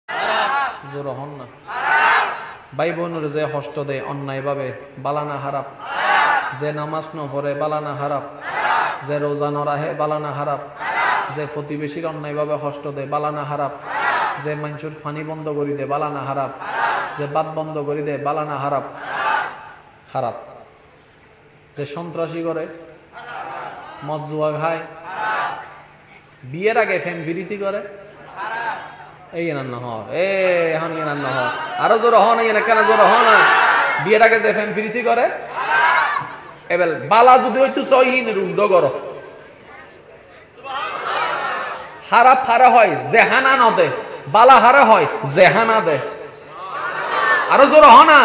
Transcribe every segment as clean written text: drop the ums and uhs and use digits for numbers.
জোর হন না। ভাই বোনের যে কষ্ট দেয় অন্যায়ভাবে বালানা হারাপ, যে নামাজ ন পড়ে বালানা হারাপ, যে রোজা ন রাহে বালানা হারাপ, যে প্রতিবেশীর অন্যায়ভাবে কষ্ট দেয় বালানা হারাপ, যে মানুষের ফানি বন্ধ করি দে বালানা হারাপ, যে বাদ বন্ধ করি দে বালানা হারাপ খারাপ, যে সন্ত্রাসী করে, মদ জুয়া খায়, বিয়ের আগে ফ্যান বিরীতি করে, এই না হর এখন না হর আরো জোর হন কেন জোর হন বিয়ের আগে যে ফ্যান বিরীতি করে। এবার বালা যদি হইতো সহিন রুন্ড করো হারাপ হারা হয় জেহানা নদে, বালা হারা হয় জেহানা দে। আরো জোর হ না।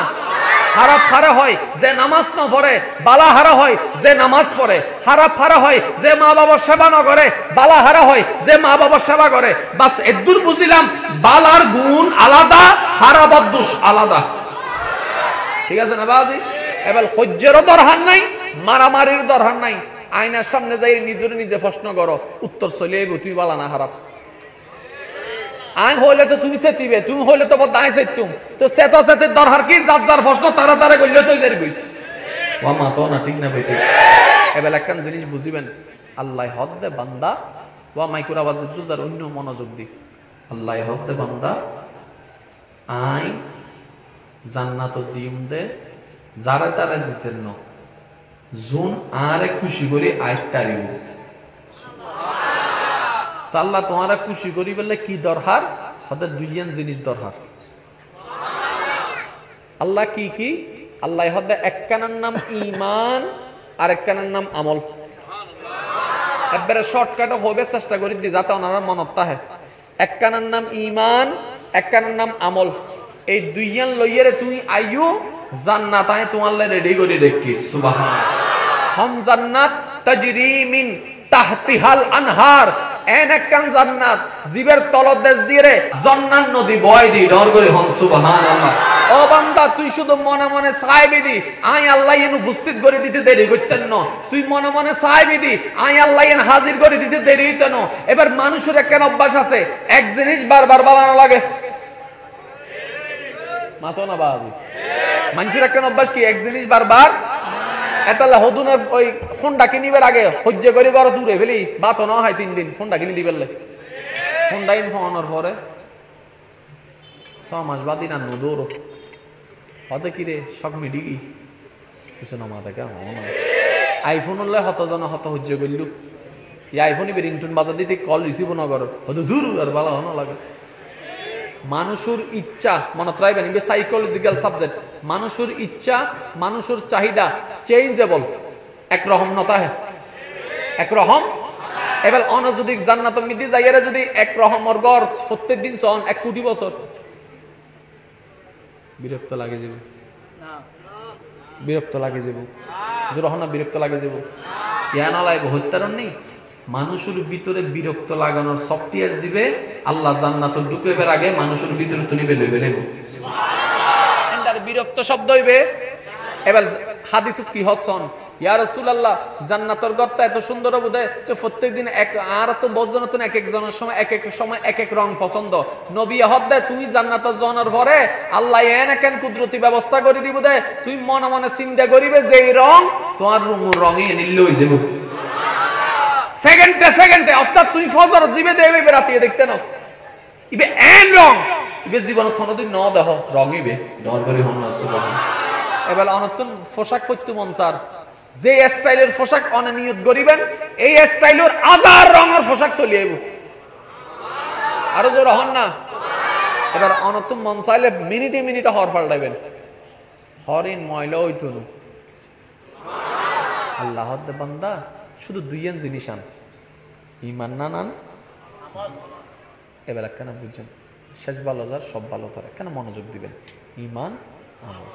হারাপ হারা হয় যে নামাজ ন পড়ে, বালা হারা হয় যে নামাজ পড়ে। হারাপ হারা হয় যে মা বাবার সেবা ন করে, বালা হারা হয় যে মা বাবার সেবা করে। বাস এদুর বুঝিলাম বালার গুণ আলাদা, হারাবার দোষ আলাদা। ঠিক আছে না বাজি? এবার সহ্যেরও দরকার নাই, মারামারির দরকার নাই। আয়নার সামনে যাই নিজের নিজে প্রশ্ন করো, উত্তর চলে আইব তুই বালা না হারাপ। আইন হইলে তো তুমি চেতিবে, তুমি হইলে তো দায় চেতুম, তো চেতা চেতের দরকার কি? যার যার প্রশ্ন তারা তারা করলে তো যাবি ও মা তো না। ঠিক না বেটি? এবার একখান জিনিস বুঝিবেন, আল্লাহ হদ দে বান্দা ওয়া মাইকুর আওয়াজ দুজার অন্য মনোযোগ দি। আল্লাহ হদ দে বান্দা আই জান্নাত দিম দে যারা তারা দিতেন ন জুন আরে খুশি করি আইতারিব। আল্লাহ তোমারা খুশি করি বললে কি দরকার? হদের দুইয়ান জিনিস দরকার। আল্লাহ কি কি? আল্লাহ হদে একখানার নাম ইমান আর একখানার নাম আমল। একবারে শর্টকাটে হবে চেষ্টা করি দি যাতে ওনারা মনত থাকে। একখানার নাম ইমান, একখানার নাম আমল। এই দুইয়ান লইয়ারে তুমি আইয়ো জান্নাত আই তোমার রেডি করে দেখি। সুবহানাল্লাহ। হম জান্নাত তাজরি মিন তাহতিহাল আনহার, এন একখান জান্নাত জীবের তলদেশ দিয়ে জান্নাত নদী বয় দি ডর করে। হম সুবহানাল্লাহ। ও বান্দা তুই শুধু মনে মনে চাইবি দি আই আল্লাহ এন উপস্থিত করে দিতে দেরি করতেন না। তুই মনে মনে চাইবি দি আই আল্লাহ এন হাজির করে দিতে দেরি হইতো না। এবার মানুষের একখান অভ্যাস আছে, এক জিনিস বারবার বানানো লাগে। মাতো না বাজি? মানুষের একখান অভ্যাস কি? এক জিনিস বারবার। এতালা হদুনে ওই ফোনটা কিনিবার আগে সহ্য করে ঘর দূরে ফেলি বাতো না হয় 3 দিন ফোনটা কিনে দিবেলে। ফোনটা ইনফোনের পরে 6 মাস বাদি না দৌড়ো হতে কিরে সব মিডি কি কিছু না মাথা কে হন আইফোন হলে হত জন হত সহ্য করলু। এই আইফোনই রিংটোন বাজার দিতে কল রিসিভ না করো হয়তো দূর আর ভালো হন লাগে। মানুষের ইচ্ছা মনে রাখবেন, সাইকোলজিক্যাল সাবজেক্ট। মানুষের ইচ্ছা, মানুষের চাহিদা চেঞ্জেবল, একরকম নতা হে একরকম। এবার অন যদি জান্নাত মিদি যাইয়ারে যদি একরকমের গড় প্রত্যেক দিন চন 1 কোটি বছর বিরক্ত লাগে যাব না? বিরক্ত লাগে যাব যখন বিরক্ত লাগে যাব ইয়া না লাগবে হত্যারণ নেই। মানুষের ভিতরে বিরক্ত লাগানোর সফটওয়্যার জিবে আল্লাহ জান্নাতে ঢুকাইবার আগে মানুষের ভিতরে তুলি বেলে বেলে এন্ডার বিরক্ত শব্দ হইবে। এবার হাদিসত কি হসন ইয়া রাসূলুল্লাহ জান্নাতের ঘরটা এত সুন্দর হবে তো প্রত্যেকদিন এক আর তো বজনতন এক এক জনের সময় এক এক সময় এক এক রং পছন্দ। নবী হদ্দে তুই জান্নাতের জনের পরে আল্লাহ এন কেন কুদরতি ব্যবস্থা করে দিব দে তুই মনে মনে চিন্তা করিবে যে এই রং তোমার রঙে নীল হয়ে যাবে সেকেন্ডে। অর্থাৎ তুই ফজর জিবে দেবে রাতিয়ে দেখতে না ইবে এন রং ইবে জীবন থনদিন ন দেহ রং ইবে ডর করে হন না। সুবহানাল্লাহ। এবার অনতন পোশাক পরতে মন চার যে স্টাইলের পোশাক অনে নিয়ত করিবেন এই স্টাইলের 1000 রঙের পোশাক চলে আইব। আরো জোর হন না। এবার অনতন মন চাইলে মিনিটে মিনিটে হর পাল্টাইবেন, হরিন ময়লা হইতো না। আল্লাহ দে বান্দা শুধু দুইয়ান জিনিস আন, ইমান না নান এবার কেন বুঝছেন শেষ ভালো যার সব ভালো তারা কেন মনোযোগ দিবেন? ইমান আমল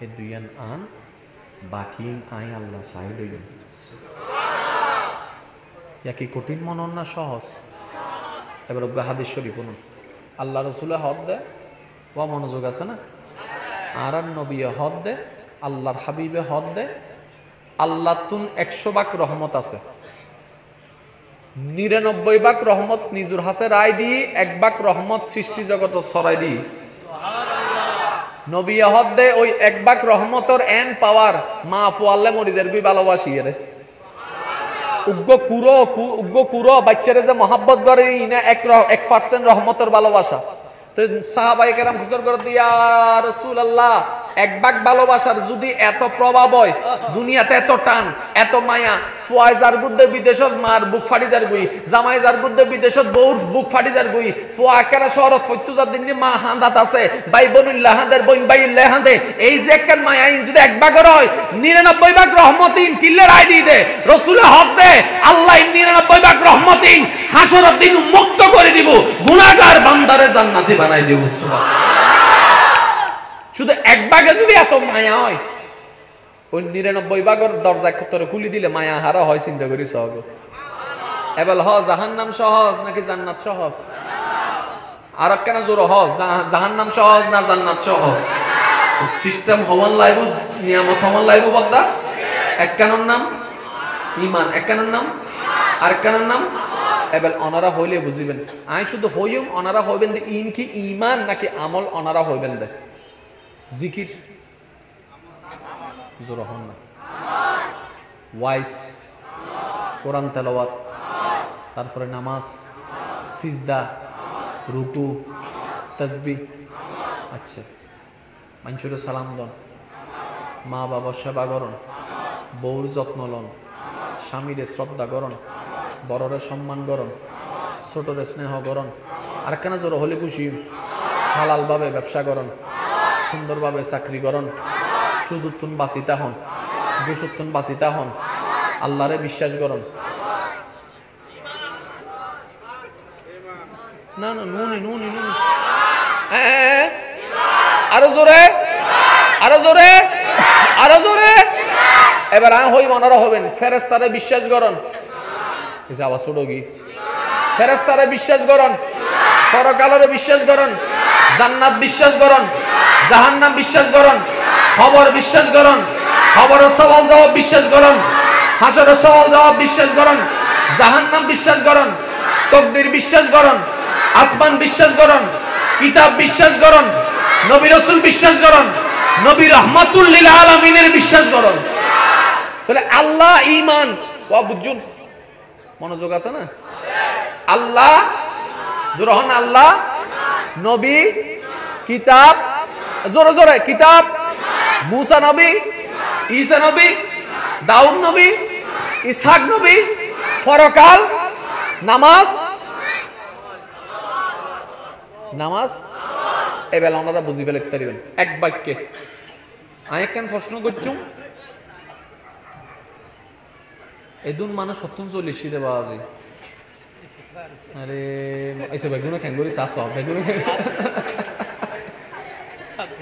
এই দুইয়ান আন, বাকি আই আল্লাহ চাই দিবেন। কি কঠিন মনন না সহজ? এবার হাদিস শরীফ শুনুন। আল্লাহ রসুলের হদ দে ও মনোযোগ আছে না? আর নবী হদ দে, আল্লাহর হাবিবে হদ দে। আল্লাহ তুন 100 ভাগ রহমত আছে, 99 ভাগ রহমত নিজুর হাসে রায় দিয়ে 1 ভাগ রহমত সৃষ্টি জগত ছড়াই দিয়ে নবী হদ্দে ওই 1 ভাগ রহমতর এন পাওয়ার মা ফুয়াল্লে মরিজের গুই ভালোবাসি রে উগ্র কুরো বাচ্চারে যে মহাব্বত করে ইনা 1% রহমতের ভালোবাসা তো সাহাবায়ে কেরাম হুজুর করে দিয়া রাসূলুল্লাহ 1 ভাগ ভালোবাসার যদি এত প্রভাব হয় দুনিয়াতে এত টান এত মায়া ফুয়াইজার বুদ্ধে বিদেশত মার বুক ফাটি যার গুই জামাইজার বুদ্ধে বিদেশত বউর বুক ফাটি যার গুই ফুয়া কেরা শহরত ফতুজার দিন মা হান্দাত আছে ভাই বনুল্লাহ হাঁদের বইন বাইল্লাহ হাঁদে এই যে একখান মায়া ইন যদি 1 ভাগ হয় 99 ভাগ রহমতিন কিল্লে রায় দিয়ে দে রাসূল হক দে আল্লাহ 99 ভাগ রহমতিন হাসরের দিন মুক্ত করে দিব গুনাহগার বান্দারে জান্নাতি বানাই দিব সুবহানাল্লাহ শুধু 1 ভাগে যদি এত মায়া হয় ওই 99 ভাগের দরজা কতরে খুলি দিলে মায়া হারা হয় চিন্তা করি সহজ এবার জাহান্নাম সহজ নাকি জান্নাত সহজ আর কেন জোর জাহান্নাম সহজ না জান্নাত সহজ সিস্টেম হওয়ান লাইব নিয়ামত হওয়ান লাইব বদ্দা এক কানুন নাম ঈমান এক কানুন নাম আর কানুন নাম এবার অনারা হইলে বুঝিবেন আই শুধু হইম অনারা হইবেন দে ইন কি ঈমান নাকি আমল অনারা হইবেন দে জিকির জোর হন না ওয়াইস কোরআন তেলাওয়াত তারপরে নামাজ সিজদা রুকু তাসবিহ আচ্ছা মানুষের সালাম দন মা বাবা সেবা করন বউর যত্ন লন স্বামীরে শ্রদ্ধা করন বড়রে সম্মান করন ছোটরে স্নেহ করন আর কেন জোর হলে খুশি হালাল ভাবে ব্যবসা করন সুন্দরভাবে চাকরি করন সুদুত্তুন বাঁচিতা হন দুসুত্তুন বাঁচিতা হন আল্লাহরে বিশ্বাস করন না না নুনি নুনি নুনি আরো জোরে আরো জোরে আরো জোরে এবার হই মনারা হবেন ফেরেশতারে বিশ্বাস করন এই আওয়াজ ছোট কি ফেরেশতারে বিশ্বাস করন পরকালেরে বিশ্বাস করন জান্নাত বিশ্বাস করন জাহান্নাম বিশ্বাস করন খবর বিশ্বাস করন খবরের সওয়াল জবাব বিশ্বাস করন হাসরের সওয়াল জবাব বিশ্বাস করন জাহান্নাম বিশ্বাস করন তাকদীর বিশ্বাস করন আসমান বিশ্বাস করন কিতাব বিশ্বাস করন নবী রাসূল বিশ্বাস করন নবী রাহমাতুল লিল আলামিনের বিশ্বাস করন তাহলে আল্লাহ ঈমান ওয়া বুঝুন মনোযোগ আছে না আল্লাহ জোরহন আল্লাহ নবী কিতাব জোরে জোরে কিতাব মুসা নবী ঈসা নবী দাউদ নবী ইসহাক নবী পরকাল নামাজ নামাজ এবার ওনারা বুঝি ফেলে পারিবেন এক বাক্যে আমি কেন প্রশ্ন করছুম এদুন মানুষ 40 শীতে পাওয়া যায় আরে এসে বেগুনো খেঙ্গুরি চাষ বেগুনো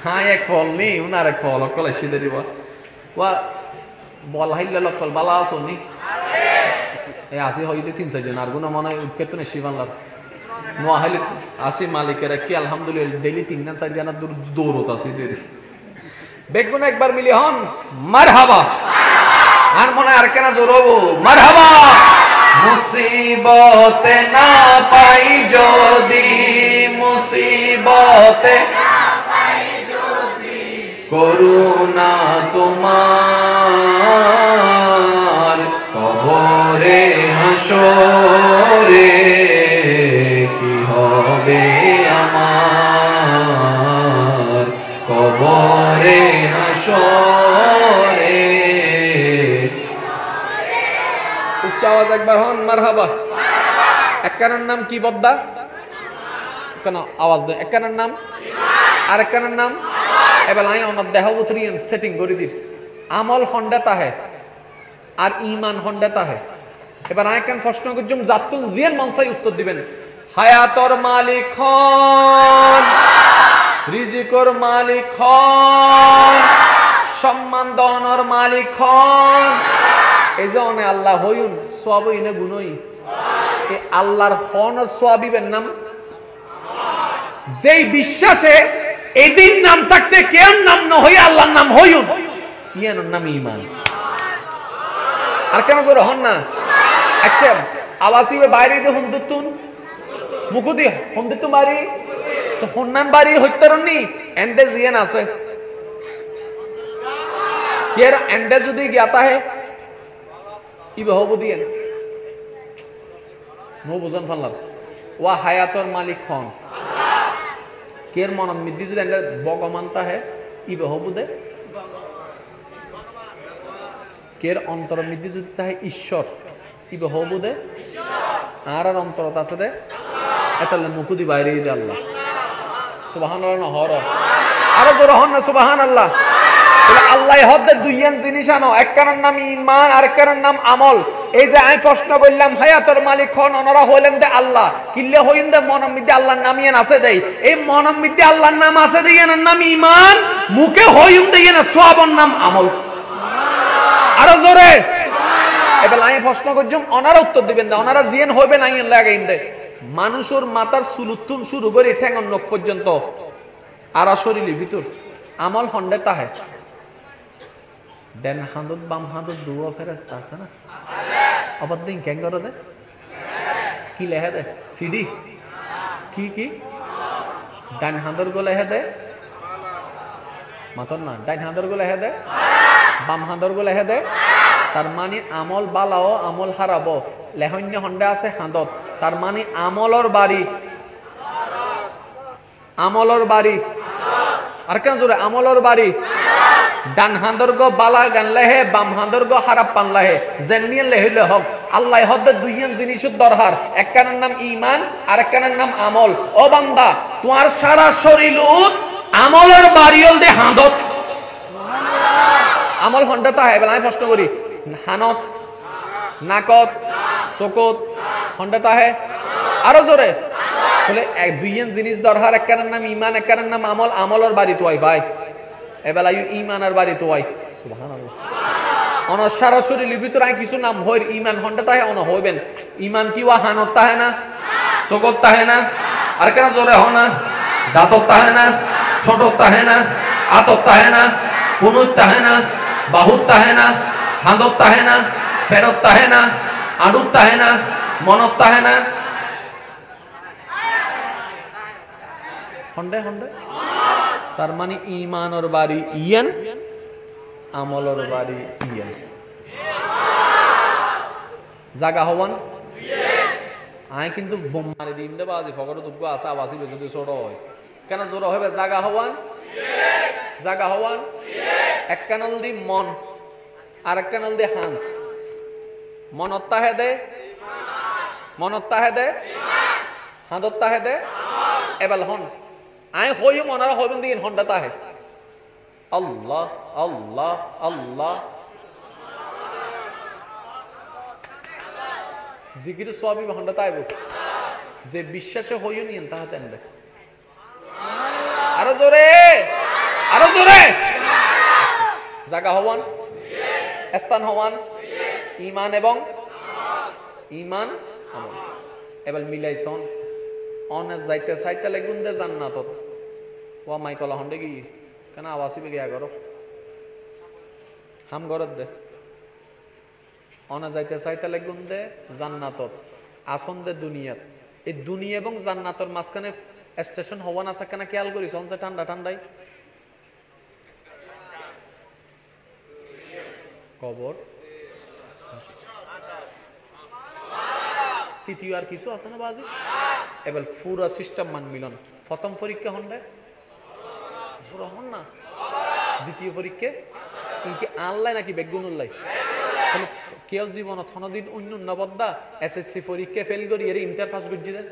হ্যাঁ এক ফল নি উনার এক ফল অকল শীতে দিব ওয়া বল হাইলে লকল বালা আছো নি এই আসি হইতে 3-4 জন আর গুণ মনে উৎকেত না শিবানলার নোয়াহালি আসি মালিকের কি আলহামদুলিল্লাহ ডেইলি 3-4 গানা দৌড়ত আসি বেগুন একবার মিলি হন মারহাবা আর মনে আর কেন জোরবো মারহাবা মুসিবতে না পাই যদি মুসিবতে না পাই যদি করুণা তোমার কবরে হাসরে কি হবে আমার কবরে হাসরে উচ্চ আওয়াজ একবার হন মারহাবা একখানের নাম কি বদ্দা কেন আওয়াজ দেয় একখানের নাম আর একখানের নাম এবার আই অনার দেহ উতরিয়েন সেটিং করে দির আমল হন্ডাতা হে আর ঈমান হন্ডাতা হে এবার আই কেন প্রশ্ন করছুম জাতুন জিয়ান মনসাই উত্তর দিবেন হায়াতর মালিক হন রিজিকর মালিক হন সম্মান দনর মালিক হন এই যে অনে আল্লাহ হইন সব ইনে গুণই এই আল্লাহর হন আর সওয়াবিবের নাম যেই বিশ্বাসে এদিন নাম থাকতে কেন নাম না হই আল্লাহর নাম হইন ইয়ানোর নাম ঈমান আর কেন জোরে হন না আচ্ছা আওয়াসিবে বাইরে দিয়ে হুন্দুতুন মুকুদি হুন্দুতুন বাড়ি তো হুন্নান বাড়ি হইতারনি এন্ডে জিয়ান আছে কের এন্ডে যদি জ্ঞাতা হে ইবে হবু দিয়েন নো বুঝন ফানলার ওয়া হায়াতর মালিক খন কের মনন মিদ্দি যদি এন্ডে বগমানতা হে ইবে হবু দে কের অন্তর মিদ্দি যদি তাহে ঈশ্বর ইবে হবু দে আর আর অন্তরত আছে দে এতালে মুকুদি বাইরে দে আল্লাহ সুবহানাল্লাহ না হর আরো জোর হন না সুবহানাল্লাহ আল্লাহ হদ্দে দুইয়ান জিনিস আনো একখানের নাম ঈমান আর একখানের নাম আমল এই যে আমি প্রশ্ন করলাম হায়াতের মালিক খন ওনারা হইলেন দে আল্লাহ কিল্লে হইন দে মনের মধ্যে আল্লাহর নাম ইয়ান আছে দেই এই মনের মধ্যে আল্লাহর নাম আছে দেই এর নাম ঈমান মুখে হইন দে এর সওয়াবের নাম আমল আরো জোরে এবার আমি প্রশ্ন করছম ওনারা উত্তর দিবেন না ওনারা জিয়ান হইবে না ইয়ান লাগাইন দে মানুষের মাথার সুলুতুন শুরু করে ঠ্যাঙ্গন নখ পর্যন্ত আর শরীরের ভিতর আমল হন্ডে তাহে দেন হাঁদত বাম হাঁদত দুয়া ফেরেস্তা আছে না আবার দিন কেন করে দে কি লেহে দে সিডি কি ডান হাঁদর গো লেহে দে মাতর না ডান হাঁদর গো লেহে দে বাম হাঁদর গো লেহে দে তার মানে আমল বালাও আমল হারাবো লেহন্য হন্ডে আছে হাঁদত তার মানে আমলর বাড়ি আর কেন জোরে আমলর বাড়ি ডান হাঁদর্গ বালা গান লেহে বাম হাঁদর্গ হারাপ পান লাহে জেনিয়ে লেহিলে হক আল্লাহ হদ্দে দুইয়ান জিনিসের দরকার একখানের নাম ঈমান আর একখানের নাম আমল ও বান্দা তোমার সারা শরীর আমলের বাড়িল দে হাঁদত আমল হন্ডে তা হয় আমি প্রশ্ন করি হানত নাকত চকত হন্ডে তা হে আরো জোরে বলে দুইয়ান জিনিস দরকার একখানের নাম ঈমান একখানের নাম আমল আমলর বাড়ি তোয়াই ভাই এবেলা ঈমানের বাড়ি তোয়াই সুবহানাল্লাহ অনর সারা শরীরের ভিতরে কিছু নাম হইর ঈমান হন্ডে তা হে অন হইবেন ঈমান কি ওয়া হানত তা হে না চকত তা হে না আর কেন জোরে হ না দাঁতত তা হে না ছোটত তা হে না আতত তা হে না কুনুত তা হে না বাহুত তা হে না হাঁদত তা হে না ফেরত তা হে না আডুত তা হে না মনত তা হে না হন্ডে তার মানে ঈমানের বাড়ি ইয়ান আমলর বাড়ি ইয়ান জাগা হওয়ান আয় কিন্তু বোম মারি দিম দে বাজি ফকর দুগ্গ আসা আবাসি যদি ছোট হয় কেন জোর হবে জাগা হওয়ান এক কানল দি মন আর এক কানল দি হাত মনত তাহে দে হাঁদত তাহে দে এবার হন আয় হই মনারা হইবেন দিন হন্ডা তাহে আল্লাহ আল্লাহ আল্লাহ জিকির সবই হন্ডা তাইব যে বিশ্বাসে হইও নিয়েন তাহাতে আনবে আরো জোরে জাগা হওয়ান স্থান হওয়ান ঈমান এবং ঈমান আমল এবার মিলাইছন অনে যাইতে চাইতে লাগুন দে জান্নাতত ওয়া মাইকলা হন্ডে কি কেন আওয়াসিবে গিয়া করো হাম ঘরত দে অনে যাইতে চাইতে লাগুন দে জান্নাতত আসন দে দুনিয়াত এই দুনিয়া এবং জান্নাতর মাঝখানে স্টেশন হওয়ান আছে কেন খেয়াল করিস অনসে ঠান্ডায় কবর তৃতীয় আর কিছু আছে না বাজি এবার পুরা সিস্টেম মান মিলন প্রথম পরীক্ষা হন্ডে হন না দ্বিতীয় পরীক্ষা কি আনলাই নাকি বেগুনুল্লাই কেউ জীবনত কোনদিন অন্য নবদ্দা এসএসসি পরীক্ষা ফেল করি এর ইন্টার পাস করছি দে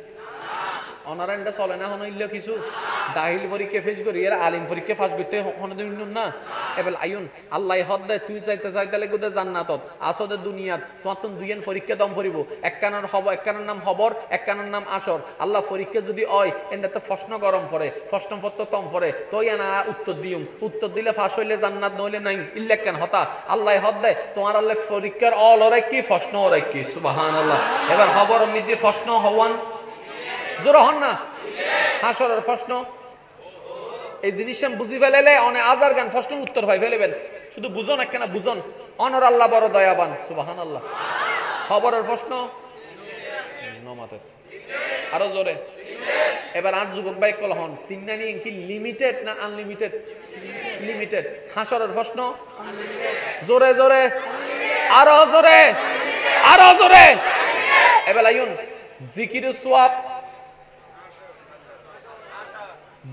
অনারায়ণটা চলে না হইল কিছু দাখিল পরীক্ষা ফেস করি এর আলিম পরীক্ষা ফাঁস করতে কোনোদিন না এবার আইন আল্লাহ হদ দে তুই চাইতে লাগবে দে জান্নাতত আসদে দুনিয়াত তোমার তো দুইয়ান পরীক্ষা দম ফরিব একখানের নাম হবর একখানের নাম আসর আল্লাহ পরীক্ষা যদি হয় এটা তো প্রশ্ন গরম পড়ে প্রশ্নপত্র তম পড়ে তো না উত্তর দিলে ফাঁস হইলে জান্নাত নইলে নাই ইল্লা কেন হতা আল্লাহ হদ দে তোমার আল্লাহ পরীক্ষার অল ওরাই কি প্রশ্ন ওরাই কি সুবহানাল্লাহ এবার হবর মিদি প্রশ্ন হওয়ান জোর হন না হাসরের প্রশ্ন এই জিনিস বুঝি ফেলেলে অনেক আজার গান প্রশ্ন উত্তর হয় ফেলেবেন শুধু বুঝন একখানা বুঝন অনর আল্লাহ বড় দয়াবান সুবহানাল্লাহ খবরের প্রশ্ন জমাতে আরো জোরে এবার আর যুবক ভাই কল হন তিনটানি কি লিমিটেড না আনলিমিটেড লিমিটেড হাসরের প্রশ্ন জোরে জোরে আরো জোরে আরো জোরে এবার আইন জিকির সোয়াব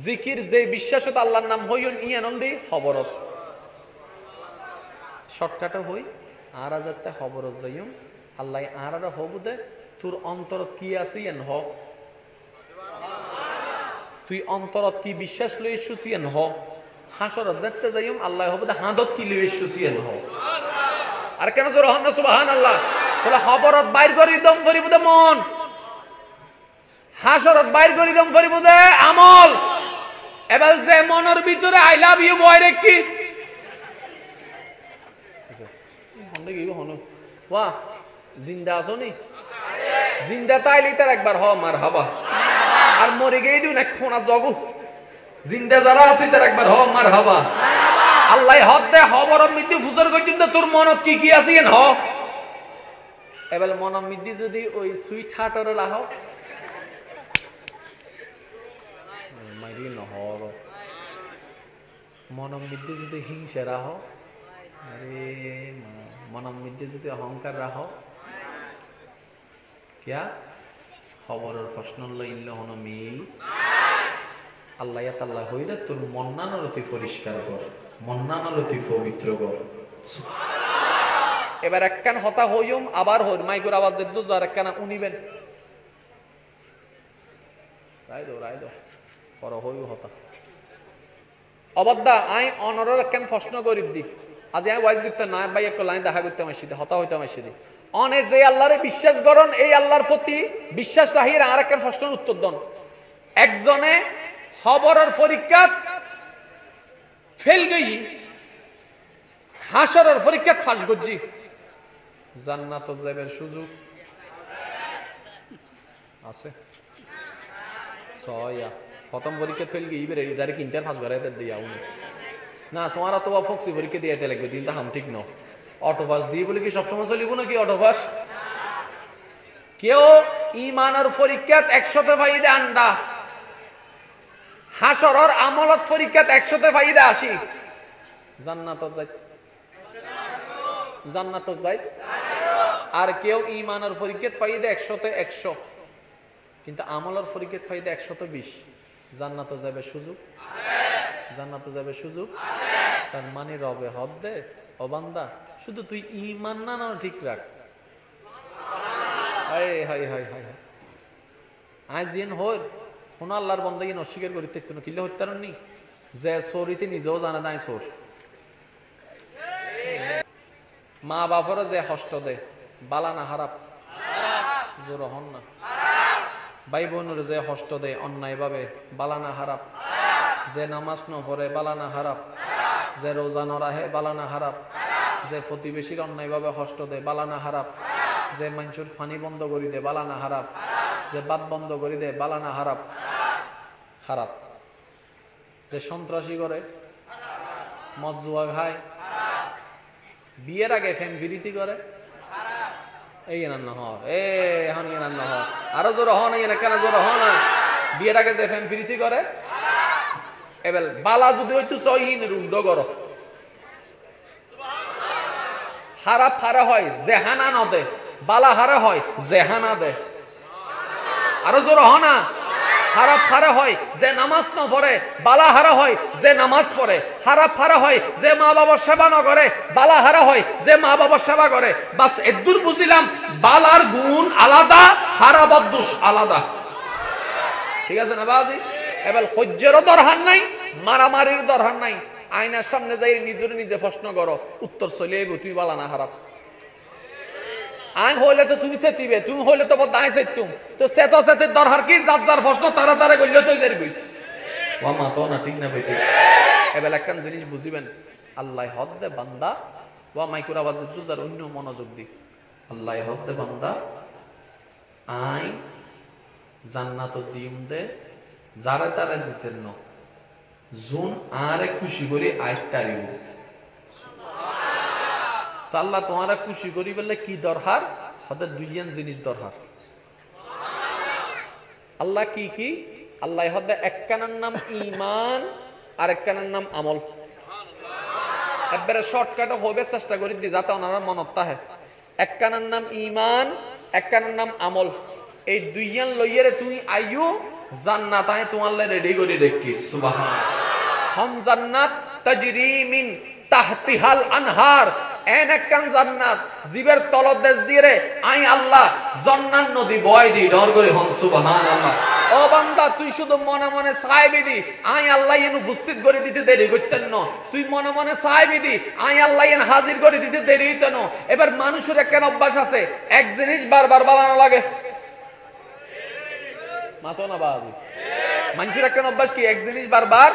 জিকির যে বিশ্বাসত আল্লাহর নাম হইন ইয়ানন্দি খবরত শর্টকাটে হই আর আজাতে খবরত যাইম আল্লাহ আর হবুদে তোর অন্তরত কি আছে ইয়ান হ তুই অন্তরত কি বিশ্বাস লই সুসিয়ান হ হাসরত যেতে যাইম আল্লাহ হবুদে হাদত কি লই সুসিয়ান হ আর কেন জোর হন না সুবহানাল্লাহ বলে খবরত বাইর করি দম ফরিবুদে মন হাসরত বাইর করি দম ফরিবুদে আমল এবার যে মনের ভিতরে আই লাভ ইউ বয় কি হন্ডে কি হনো ওয়া জিন্দা আছো নি জিন্দা তাইলি তার একবার হ মারহাবা আর মরে গেই দিও না খোনা জগু জিন্দা যারা আছে তার একবার হ মারহাবা আল্লাহ হদ দে খবর মিদ্দি ফুজর কইতিম না তোর মনত কি কি আছে হ এবার মন মিদ্দি যদি ওই সুইট হার্টরে লাহ মাইরি নহর মন মিদ্দি যদি হিংসা রাহ আরে মন মিদ্দি যদি অহংকার রাহ কিয়া খবরের প্রশ্ন লইল হন মিল আল্লাহ তাআলা হইলে তোর মন্নানরতি পরিষ্কার কর মন্নানরতি পবিত্র কর এবার একখান হতা হইম আবার হইর মাইকুর আওয়াজ যেদু যার একখান উনিবেন রাইদো পর হইও হতা অবদ্দা আই অনরের একখান প্রশ্ন করি দি আজ আই ওয়াইজ করতে না ভাই এক লাইন দেখা করতে মাসিদে হতা হইতে মাসিদে অনে যে আল্লাহরে বিশ্বাস করন এই আল্লাহর প্রতি বিশ্বাস রাহির আর একখান প্রশ্নের উত্তর দন একজনে খবরের পরীক্ষা ফেল গই হাসরের পরীক্ষা ফাঁস গজি জান্নাত যাবের সুযোগ আছে ছয়া প্রথম পরীক্ষা ফেল গই ইবে ডাইরেক্ট ইন্টার ফাঁস করাইতে দিয়া উনি না তোমার তো ফক্সি পরীক্ষা দিয়াতে লাগবে দিনটা হাম ঠিক ন অটো পাস দিয়ে বলে কি সবসময় চলিব নাকি অটো পাস কেউ ইমানের পরীক্ষাত 100 ফাইদা আন্ডা হাসরের আমলত পরীক্ষাত 100 ফাইদা 80 জান্নাতত যাই আর কেউ ইমানের পরীক্ষাত ফাইদা 100 100 কিন্তু আমলের পরীক্ষাত ফাইদা 120 জান্নাত যাবে সুযোগ জান্নাত যাবে সুযোগ তার মানে রবে হদ দে ও বান্দা শুধু তুই ঈমান না ঠিক রাখ হায় হায় হায় হায় আজ ইন হর কোন আল্লাহর বান্দাকে অস্বীকার করিতে তো কিলে হত্যার নি যে চোরিতে নিজেও জানা নাই চোর মা বাপরে যে কষ্ট দে বালা না খারাপ জোর হন না ভাই বোনের যে কষ্ট দে অন্যায় ভাবে বালা না খারাপ যে নামাজ ন পড়ে বালা না খারাপ যে রোজা ন রাখে বালা না খারাপ যে প্রতিবেশীর অন্যায় ভাবে কষ্ট দে বালা না খারাপ যে মানুষের পানি বন্ধ করি দে বালা না খারাপ যে বাদ বন্ধ করি দে বালা না খারাপ খারাপ যে সন্ত্রাসী করে মদ জুয়া খায় বিয়ের আগে ফ্যান বিরতি করে এই না নহর এখন না নহর আরো জোর হন এই না কেন জোর হন বিয়ের আগে যে ফ্যান বিরতি করে এবার বালা যদি হইতো সহিন রুন্ড গর হারাপ হারা হয় জেহানা নদে বালা হারা হয় জেহানা দে আরো জোর হনা হারাপ হারা হয় যে নামাজ ন পড়ে বালা হারা হয় যে নামাজ পড়ে হারাপ হারা হয় যে মা বাবার সেবা ন করে বালা হারা হয় যে মা বাবার সেবা করে বাস এদুর বুঝিলাম বালার গুণ আলাদা হারাবার দোষ আলাদা ঠিক আছে না বাজি এবার সহ্যেরও দরকার নাই মারামারির দরকার নাই আয়নার সামনে যাই নিজের নিজে প্রশ্ন করো উত্তর চলে আইব তুই বালা না খারাপ আই হইলে তো তুমি চেতিবে তুমি হইলে তো দায় চেতুম তো সেত সেতের দরকার কি যার যার প্রশ্ন তারা তারা করলে তো যাইবি ওয়া মা তো না ঠিক না বেটি এবেলা একখান জিনিস বুঝিবেন আল্লাহ হদ দে বান্দা ওয়া মাইকুর আওয়াজ দুজার অন্য মনোযোগ দি আল্লাহ হদ দে বান্দা আই জান্নাত দিম দে যারা তারা দিতেন ন জুন আরে খুশি করি আইতারিব তো আল্লাহ তোমারা খুশি করি বললে কি দরকার হতে দুইয়ান জিনিস দরকার আল্লাহ কি কি? আল্লাহ হদ্দে একখানার নাম ঈমান আর একখানার নাম আমল। একবারে শর্টকাটে হবে চেষ্টা করি দি যাতে ওনারা মনত থাকে। একখানার নাম ঈমান, একখানার নাম আমল। এই দুইয়ান লইয়ারে তুই আইয়ো জান্নাত আয় তোমার রেডি করে দেখি। সুবহানাল্লাহ। হম জান্নাত তাজরি মিন তাহতিহাল আনহার, এন একখান জান্নাত জীবের তলদেশ দিয়ে রে আই আল্লাহ জান্নাত নদী বয় দি ডর করে হম সুবহানাল্লাহ। ও বান্দা তুই শুধু মনে মনে চাইবি দি আই আল্লাহ এন উপস্থিত করে দিতে দেরি করতেন না। তুই মনে মনে চাইবি দি আই আল্লাহ এন হাজির করে দিতে দেরি হইতো না। এবার মানুষের একখান অভ্যাস আছে, এক জিনিস বারবার বানানো লাগে। মাতো না বাজি, মানুষের একখান অভ্যাস কি? এক জিনিস বারবার।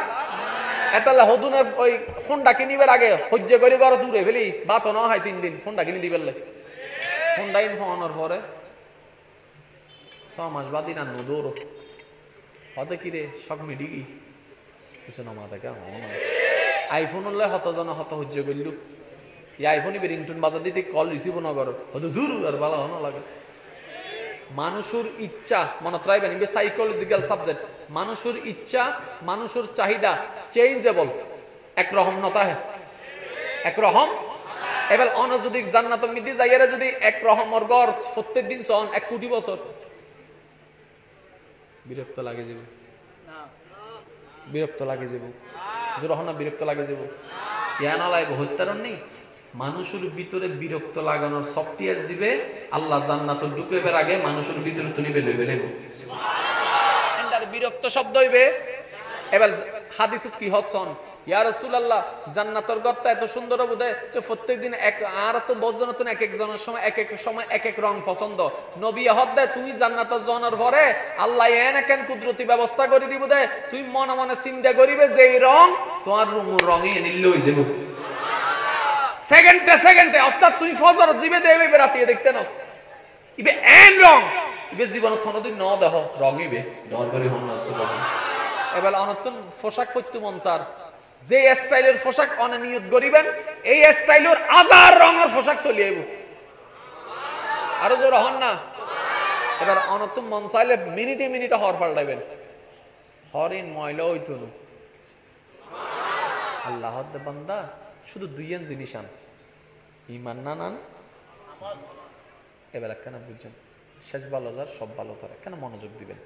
এতালে হদুনে ওই ফোনটা কিনিবার আগে সহ্য করে ঘর দূরে ফেলি বাতো না হয় 3 দিন ফোনটা কিনে দিবেলে। ফোনটা ইনফোনের পরে 6 মাস বাদ দিন আর দৌড়ো হতে কিরে সব মিডি কি কিছু না মাথা কে আইফোন হলে হতজন হত সহ্য করলু। এই আইফোনই রিংটুন বাজার দিতে কল রিসিভ না করো হয়তো দূর আর ভালো হনো লাগে। মানুষের ইচ্ছা মনত রাখবেন, এটা সাইকোলজিক্যাল সাবজেক্ট। মানুষের ইচ্ছা, মানুষের চাহিদা চেঞ্জেবল, একরকম নতা হে একরকম। এবার অন যদি জান্নাত মিদি যাইয়ারে যদি একরকমর গড় প্রত্যেক দিন সন 1 কোটি বছর বিরক্ত লাগে যাব, বিরক্ত লাগে যাব, যখন না বিরক্ত লাগে যাব। জ্ঞান আলাই হত্যারণ নেই মানুষের ভিতরে বিরক্ত লাগানোর সফটওয়্যার জিবে আল্লাহ জান্নাতে ঢুকাইবার আগে মানুষের ভিতরে তুমি বেলবে লেব এন্ডার বিরক্ত শব্দ হইবে। এবার হাদিসত কি হসন ইয়া রাসূলুল্লাহ জান্নাতের ঘরটা এত সুন্দর হবে তো প্রত্যেকদিন এক আর তো বজনতন এক এক জনের সময় এক এক সময় এক এক রং পছন্দ। নবী হদ্দে তুই জান্নাতের জনের পরে আল্লাহ এন কেন কুদরতি ব্যবস্থা করে দিব দে তুই মনে মনে চিন্তা করিবে যে এই রং তোমার রুমুর রঙে নিল হই যাব সেকেন্ডে সেকেন্ডে। অর্থাৎ তুই ফজর জিবে দেবে রাতিয়ে দেখতে না ইবে এন রং ইবে জীবন থনদিন ন দেহ রং ইবে ডর করে হন না সুবহান। এবার অনতন পোশাক পরতে মন চার যে স্টাইলের পোশাক অনে নিয়ত করিবেন এই স্টাইলের হাজার রঙের পোশাক চলি আইব আরো জোর হন না। এবার অনতন মন চাইলে মিনিটে মিনিটে হর পাল্টাইবেন হরিন ময়লা হইতো না। আল্লাহ বান্দা শুধু দুইয়ান জিনিস আন ইমান না নান এবার কেন বুঝছেন শেষ ভালো যার সব ভালো তারা কেন মনোযোগ দিবেন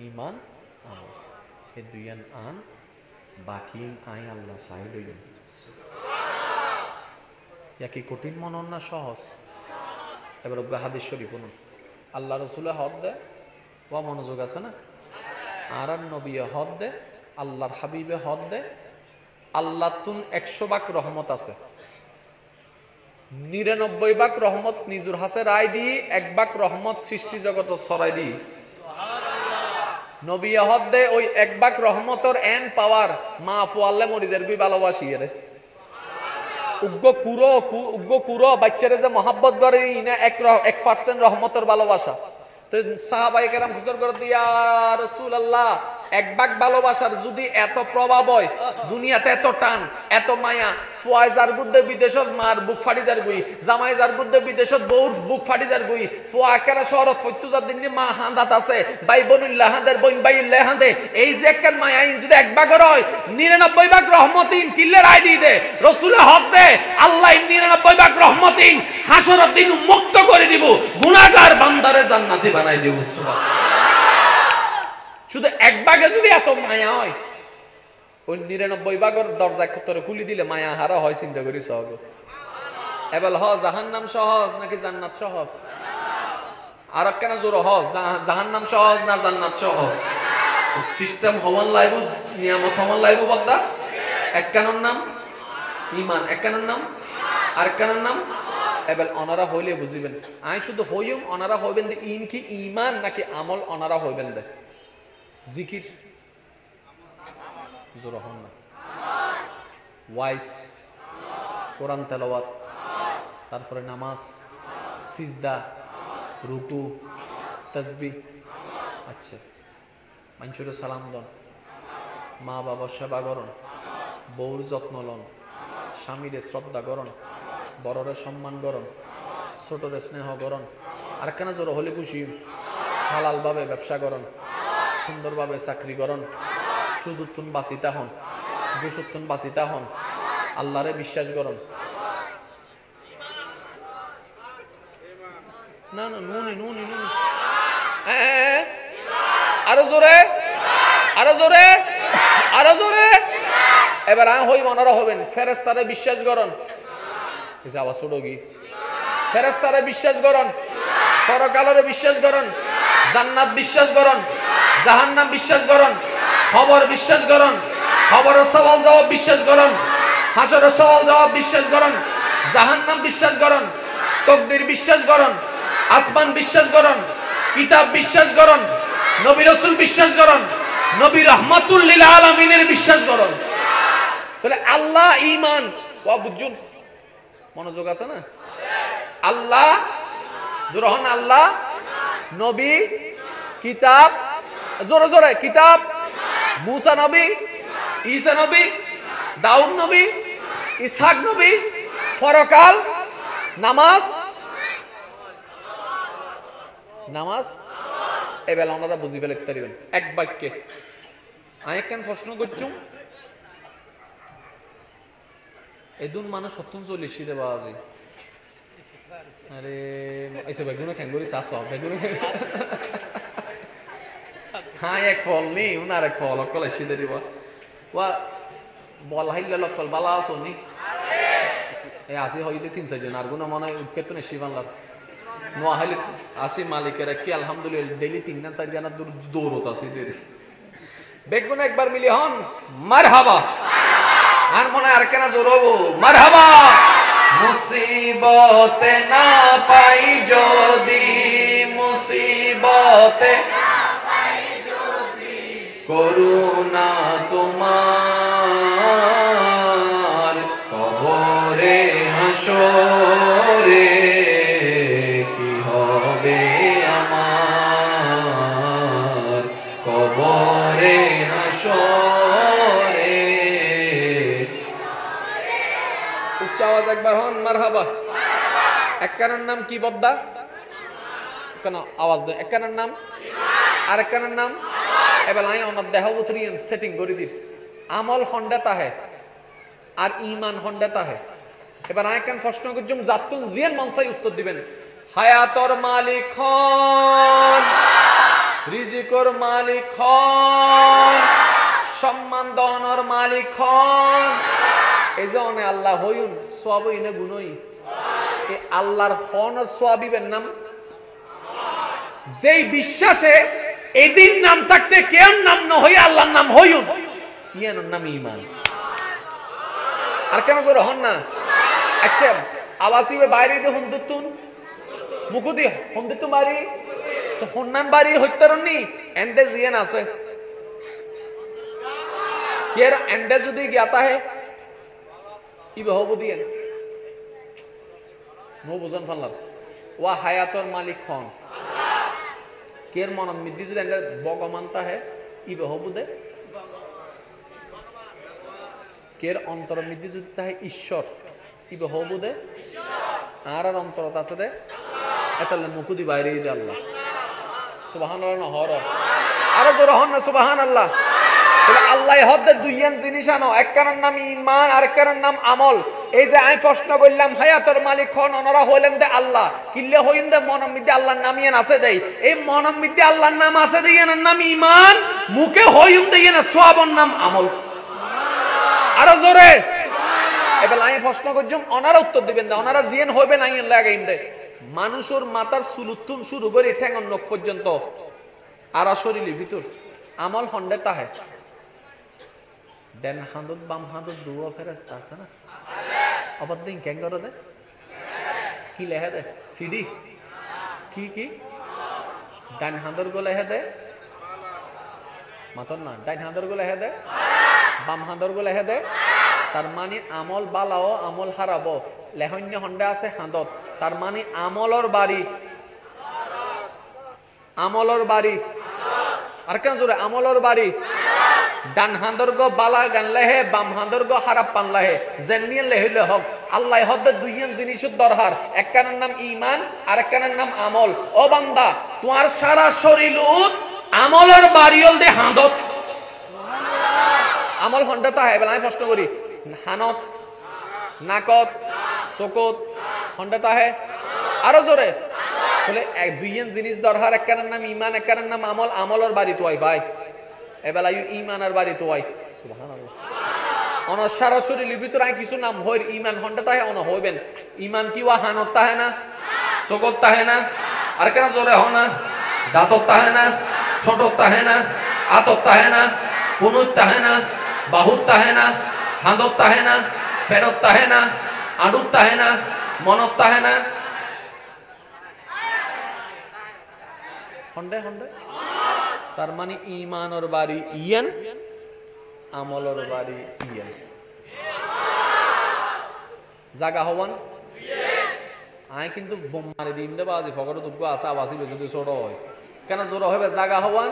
ইমান আমল এই দুইয়ান আন বাকি আই আল্লাহ চাই দিবেন। কি কঠিন মনন না সহজ? এবার হাদিস শরীফ শুনুন আল্লাহ রসুলের হদ দে ও মনোযোগ আছে না আর নবী হদ দে আল্লাহর হাবিবে হদ দে আল্লাহ তুন 100 ভাগ রহমত আছে 99 ভাগ রহমত নিজুর হাসে রায় দিয়ে 1 ভাগ রহমত সৃষ্টি জগত ছড়াই দিয়ে নবী হদ্দে ওই 1 ভাগ রহমতের এন পাওয়ার মা ফুয়াল্লে মরিজের গুই ভালোবাসি রে উগ্র কুরো বাচ্চারে যে মহাব্বত করে ইনা 1% রহমতের ভালোবাসা। তো সাহাবায়ে কেরাম হুজুর করে দিয়া রাসূলুল্লাহ 1 ভাগ ভালোবাসার যদি এত প্রভাব হয় দুনিয়াতে এত টান এত মায়া ফুয়াইজার বুদ্ধে বিদেশত মার বুক ফাটি যার গুই জামাইজার বুদ্ধে বিদেশত বউর বুক ফাটি যার গুই ফুয়া কেরা শহরত ফত্যুজার দিন মা হান্দাত আছে ভাই বনুল্লাহ হাঁদের বইন বাইল্লাহ হাঁদে এই যে একখান মায়া ইন যদি 1 ভাগের হয় 99 ভাগ রহমতিন কিল্লে রায় দিয়ে দে রসুলের হক দে আল্লাহ 99 ভাগ রহমতিন হাসরের দিন মুক্ত করে দিব গুনাহগার বান্দারে জান্নাতি বানাই দিব সুবহানাল্লাহ। শুধু 1 ভাগে যদি এত মায়া হয় ওই 99 ভাগের দরজা কতরে খুলি দিলে মায়া হারা হয় চিন্তা করি সহজ। এবার জাহান্নাম সহজ নাকি জান্নাত সহজ? আর কেন জোর জাহান্নাম সহজ না জান্নাত সহজ? সিস্টেম হওয়ার লাইব নিয়ামত হওয়ার লাইব বদ্দা এক কানুন নাম ইমান এক কানুন নাম আর কানুন নাম। এবার অনারা হইলে বুঝিবেন আই শুধু হইম অনারা হইবেন দে ইন কি ইমান নাকি আমল অনারা হইবেন দে জিকির জোর হন না ওয়াইস কোরআন তেলাওয়াত তারপরে নামাজ সিজদা রুকু তাসবিহ আচ্ছা মানুষের সালাম দন মা বাবা সেবা করন বউর যত্ন লন স্বামীরে শ্রদ্ধা করন বড়রে সম্মান করন ছোটরে স্নেহ করন আর কেন জোর হলে খুশি হালাল ভাবে ব্যবসা করন সুন্দরভাবে চাকরি করুন, সুদুত্তুন বাঁচিতা হন, ঘুষুত্তুন বাঁচিতা হন, আল্লাহরে বিশ্বাস করুন। না না নুনি নুনি নুনি আরো জোরে, আরো জোরে, আরো জোরে। এবার হই মনারা হবেন ফেরেশতারে বিশ্বাস করুন। আবার ছোট কি ফেরেশতারে বিশ্বাস করুন, পরকালের বিশ্বাস করুন, জান্নাত বিশ্বাস করুন, জাহান্নাম বিশ্বাস করুন, খবর বিশ্বাস করুন, খবরের সওয়াল জবাব বিশ্বাস করুন, হাসরের সওয়াল জবাব বিশ্বাস করুন, জাহান্নাম বিশ্বাস করুন, তাকদীর বিশ্বাস করুন, আসমান বিশ্বাস করুন, কিতাব বিশ্বাস করুন, নবী রাসূল বিশ্বাস করুন, নবী রাহমাতুল লিল আলামিনের বিশ্বাস করুন। তাহলে আল্লাহ ঈমান ওয়া বুঝুন, মনোযোগ আছে না? আল্লাহ জোরহন, আল্লাহ, নবী, কিতাব, জোরে জোরে, কিতাব, মুসা নবী, ঈসা নবী, দাউদ নবী, ইসহাক নবী, পরকাল, নামাজ, নামাজ। এবার ওনারা বুঝি ফেলে পারিবেন এক বাক্যে। আমি কেন প্রশ্ন করছুম, এদুন মানুষ 40-40 শীতে পাওয়া যায়। আরে এসে বেগুনে খ্যাঙ্গুরি চাষ বেগুনে হ্যাঁ এক ফল নি উনার এক ফল অকল শীতে দিব ওয়া বল হাইলে লকল বালা আসো নি এই আসি হইতে 3-4 জন আর গুণ মনে উৎকে তো নেশি বাংলার নোয়া হাইলে আসি মালিকের কি আলহামদুলিল্লাহ ডেইলি 3-4 জন দৌড়ত আসি বেগুন একবার মিলি হন মারহাবা, আর মনে আর কেন জোর হবো মারহাবা। মুসিবতে না পাই যদি, মুসিবতে করুণা তোমার, কবরে হাসরে কি হবে আমার, কবরে হাসরে। উচ্চ আওয়াজ একবার হন মারহাবা। একখানের নাম কি বদ্দা কেন আওয়াজ দেয়, একখানের নাম আর একখানের নাম। এবার আই অনার দেহ উতরিয়েন সেটিং করে দিস, আমল হন্ডাতা হে আর ইমান হন্ডাতা হে। এবার আই কেন প্রশ্ন করছুম জাতুন জিয়ান মনসাই উত্তর দিবেন। হায়াতর মালিক হন, রিজিকর মালিক হন, সম্মান দনর মালিক হন। এই যে অনে আল্লাহ হইন সব ইনে গুণই এই আল্লাহর হন সওয়াবিবের নাম। যেই বিশ্বাসে এদিন নাম থাকতে কেউ নাম না হই আল্লাহর নাম হইন, ইয়ানোর নাম ঈমান। আর কেন জোরে হন না? আচ্ছা আওয়াজিবে বাইরে দিয়ে হুন্দুতুন মুকুদি হুন্দুতু বাড়ি তো হন্নান বাড়ি হইতারনি এন্ডে জিয়ান আছে কের এন্ডে যদি জ্ঞাতা হে ইবে হবু দিয়েন নো বুঝন ফাল্লার ওয়া হায়াতর মালিক খন কের মনন মিদ্দি যদি এন্ডে বগমানতা হে ইবে হবু দে কের অন্তর মিদ্দি যদি তাহে ঈশ্বর ইবে হবু দে আর আর অন্তরত আছে দে এতালে মুকুদি বাইরে দে আল্লাহ সুবহানাল্লাহ না হর আরো জোরে হন না সুবহানাল্লাহ। তাহলে আল্লাহ হদ্দে দুইয়ান জিনিস আনো, একখানের নাম ঈমান আর একখানের নাম আমল। এই যে আমি প্রশ্ন করলাম হায়াতর মালিক খন ওনারা হইলেন দে আল্লাহ, কিল্লে হইন দে মনের মধ্যে আল্লাহর নাম ইয়ান আছে দেই, এই মনের মধ্যে আল্লাহর নাম আছে দেই এর নাম ঈমান, মুখে হইন দে এর সওয়াবর নাম আমল। আরো জোরে। এবার আমি প্রশ্ন করছুম ওনারা উত্তর দিবেন না, ওনারা জিয়ান হইবে না ইয়ান লাগাইন দে মানুষের মাথার চুলুতুন শুরু করে ঠ্যাঙর নখ পর্যন্ত আর শরীরের ভিতর আমল হন্ডে তাহে দেন হাঁদত বাম হাঁদত দুয়া ফেরেস্তা আছে না আবার দিন কেন করে দে কি লেহে দে সিডি কি কি ডান হাঁদর গো লেহে দে মাতর না ডান হাঁদর গো লেহে দে বাম হাঁদর গো লেহে দে। তার মানে আমল বালাও আমল হারাবো লেহন্য হন্ডে আছে হাঁদত, তার মানে আমলর বাড়ি আমলর বাড়ি আর কেন জোরে আমলর বাড়ি ডান হাঁদর গো বালা গান লেহে বাম হাঁদর গো হারাপ পান লাহে জেনিয়ে লেহিলে হক আল্লাহ হদ্দে দুইয়ান জিনিসের দরকার, একখানের নাম ঈমান আর একখানের নাম আমল। ও বান্দা তোমার সারা শরীর আমলের বাড়িওল দে হাঁদত আমল হন্ডা তাহে বেলা আমি প্রশ্ন করি হানত নাকত চকত হন্ডা তাহে আরো জোরে বলে এক দুইয়েন জিনিস দরকার একখানের নাম ইমান একখানের নাম আমল আমলের বাড়ি তো ভাই এবেলা ইমানের বাড়ি তো সুবহানাল্লাহ অন সরাসরি লিপিতর আই কিছু নাম হইর ইমান হন্ডা তাহে অন হইবেন ইমান কি ওয়া হানত তাহে না চকত তাহে না আর কেন জোরে হ না দাঁতত তাহে না ছোটত তাহে না আতত তাহে না কুনুত তাহে না বাহুত তাহে না হাঁদত তাহে না ফেরত তাহে না আডুত তাহে না মনত তাহে না হন্ডে হন্ডে তার মানে ইমানের বাড়ি ইয়ান আমলের বাড়ি ইয়ান জাগা হওয়ান আয় কিন্তু বোম মারি দিম দেবা আজি ফগরত উঠবো আসা আবাসি যদি ছোট হয় কেন জোর হবে জাগা হওয়ান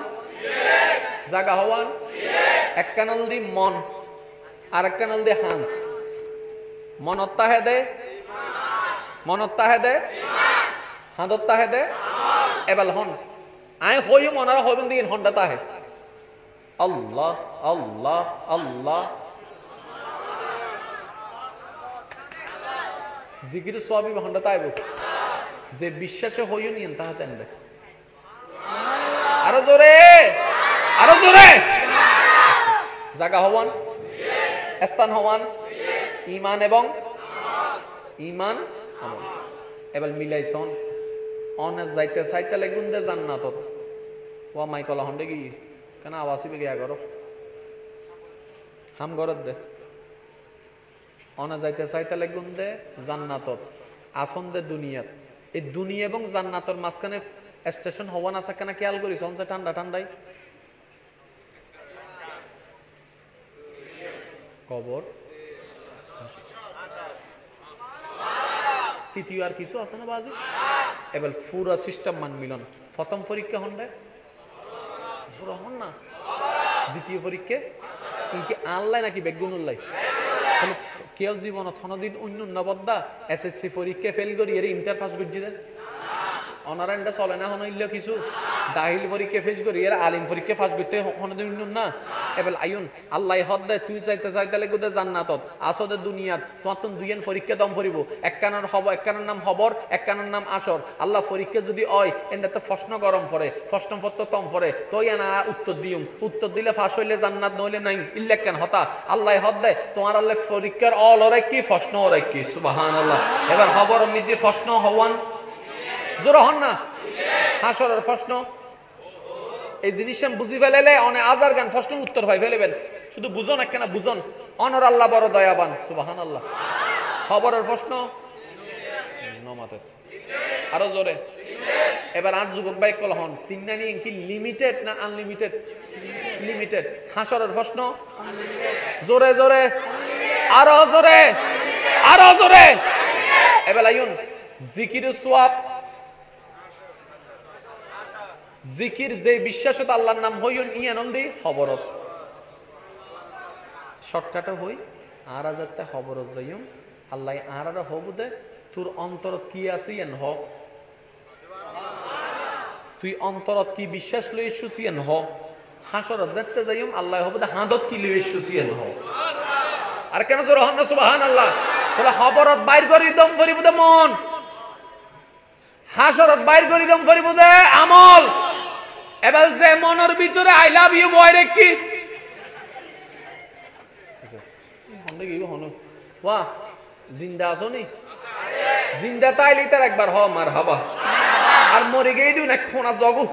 জাগা হওয়ান এক কানল দি মন আর এক কানল দি হাত মনত তাহে দে মনত তাহে দে হাতত তাহে দে এবাল হন আয় হইও মনারা হইবেন দিন হন্ডা তাহে আল্লাহ আল্লাহ আল্লাহ জিকির সবই হন্ডা তাইব যে বিশ্বাসে হইও নিয়েন তাহা তেন দে আরো জোরে আরো জোরে জাগা হওয়ান স্থান হওয়ান ইমান এবং ইমান আমল এবার মিলাইছন অনে যাইতে চাইতে লাগুন দে জান্নাতত ওয়া মাইকলা হন্ডে কি কেন আওয়াসি বেগে আগর হাম গরত দে অনে যাইতে চাইতে লাগুন দে জান্নাতত আসন দে দুনিয়াত এই দুনিয়া এবং জান্নাতর মাঝখানে স্টেশন হওয়ান আছে কেন খেয়াল করিস অনসে ঠান্ডা ঠান্ডাই কবর তৃতীয় আর কিছু আছে না বাজি এবার পুরা সিস্টেম মান মিলন প্রথম পরীক্ষা হন্ডে জোর হন না দ্বিতীয় পরীক্ষা কি আনলাই নাকি বেগুনুল্লাই তাহলে কেউ জীবনত থনদিন অন্য নবদ্দা এসএসসি পরীক্ষা ফেল করি এর ইন্টার পাস করছি দে অনারায়ণটা চলে না হন ইল্ল কিছু দাহিল পরীক্ষা ফেস করি এর আলিম পরীক্ষা ফাঁস করতে হনদিন অন্য না এবার আইন আল্লাহ হদ দে তুই চাইতে চাইতে লেগে দে জান্নাতত আসদে দুনিয়াত তোমার তো দুইয়েন পরীক্ষা দম ফরিব একখানার হব একখানার নাম হবর একখানার নাম আসর আল্লাহ পরীক্ষা যদি হয় এন্ডা তো প্রশ্ন গরম পড়ে প্রশ্ন পত্র তম পড়ে তো না উত্তর দিউম উত্তর দিলে ফাঁস হইলে জান্নাত নইলে নাই ইল্লে কেন হতা আল্লাহ হদ দে তোমার আল্লাহ পরীক্ষার অল ওরে কি প্রশ্ন ওরে কি সুবহানাল্লাহ এবার হবর মিদি প্রশ্ন হওয়ান জোর হন না হাসরের প্রশ্ন এই জিনিস বুঝি ফেলেলে অনেক আজার গান প্রশ্ন উত্তর হয় ফেলেবেন শুধু বুঝন একখানা বুঝন অনর আল্লাহ বড় দয়াবান সুবহানাল্লাহ খবরের প্রশ্ন নমাতে আরো জোরে এবার আর যুবক ভাই কল হন তিন নানি কি লিমিটেড না আনলিমিটেড লিমিটেড হাসরের প্রশ্ন জোরে জোরে আরো জোরে আরো জোরে এবার আইন জিকির সোয়াব জিকির যে বিশ্বাসত আল্লাহর নাম হইন ই আনন্দি খবরত শর্টকাটে হই আর আজাতে খবরত যাইম আল্লাহ আর হবুদে তোর অন্তরত কি আছে এন হ তুই অন্তরত কি বিশ্বাস লই সুসিয়েন হ হাসরত যেতে যাইম আল্লাহ হবুদে হাদত কি লই সুসিয়েন হ আর কেন জোর হন না সুবহানাল্লাহ বলে খবরত বাইর করি দম ফরিবুদে মন হাসরত বাইর করি দম ফরিবুদে আমল এবার যে মনের ভিতরে আই লাভ ইউ বয় কি ওয়া জিন্দা আছো নি জিন্দা তাইলি তার একবার হ মার হাবা আর মরে গেই দিও না খোনা জগু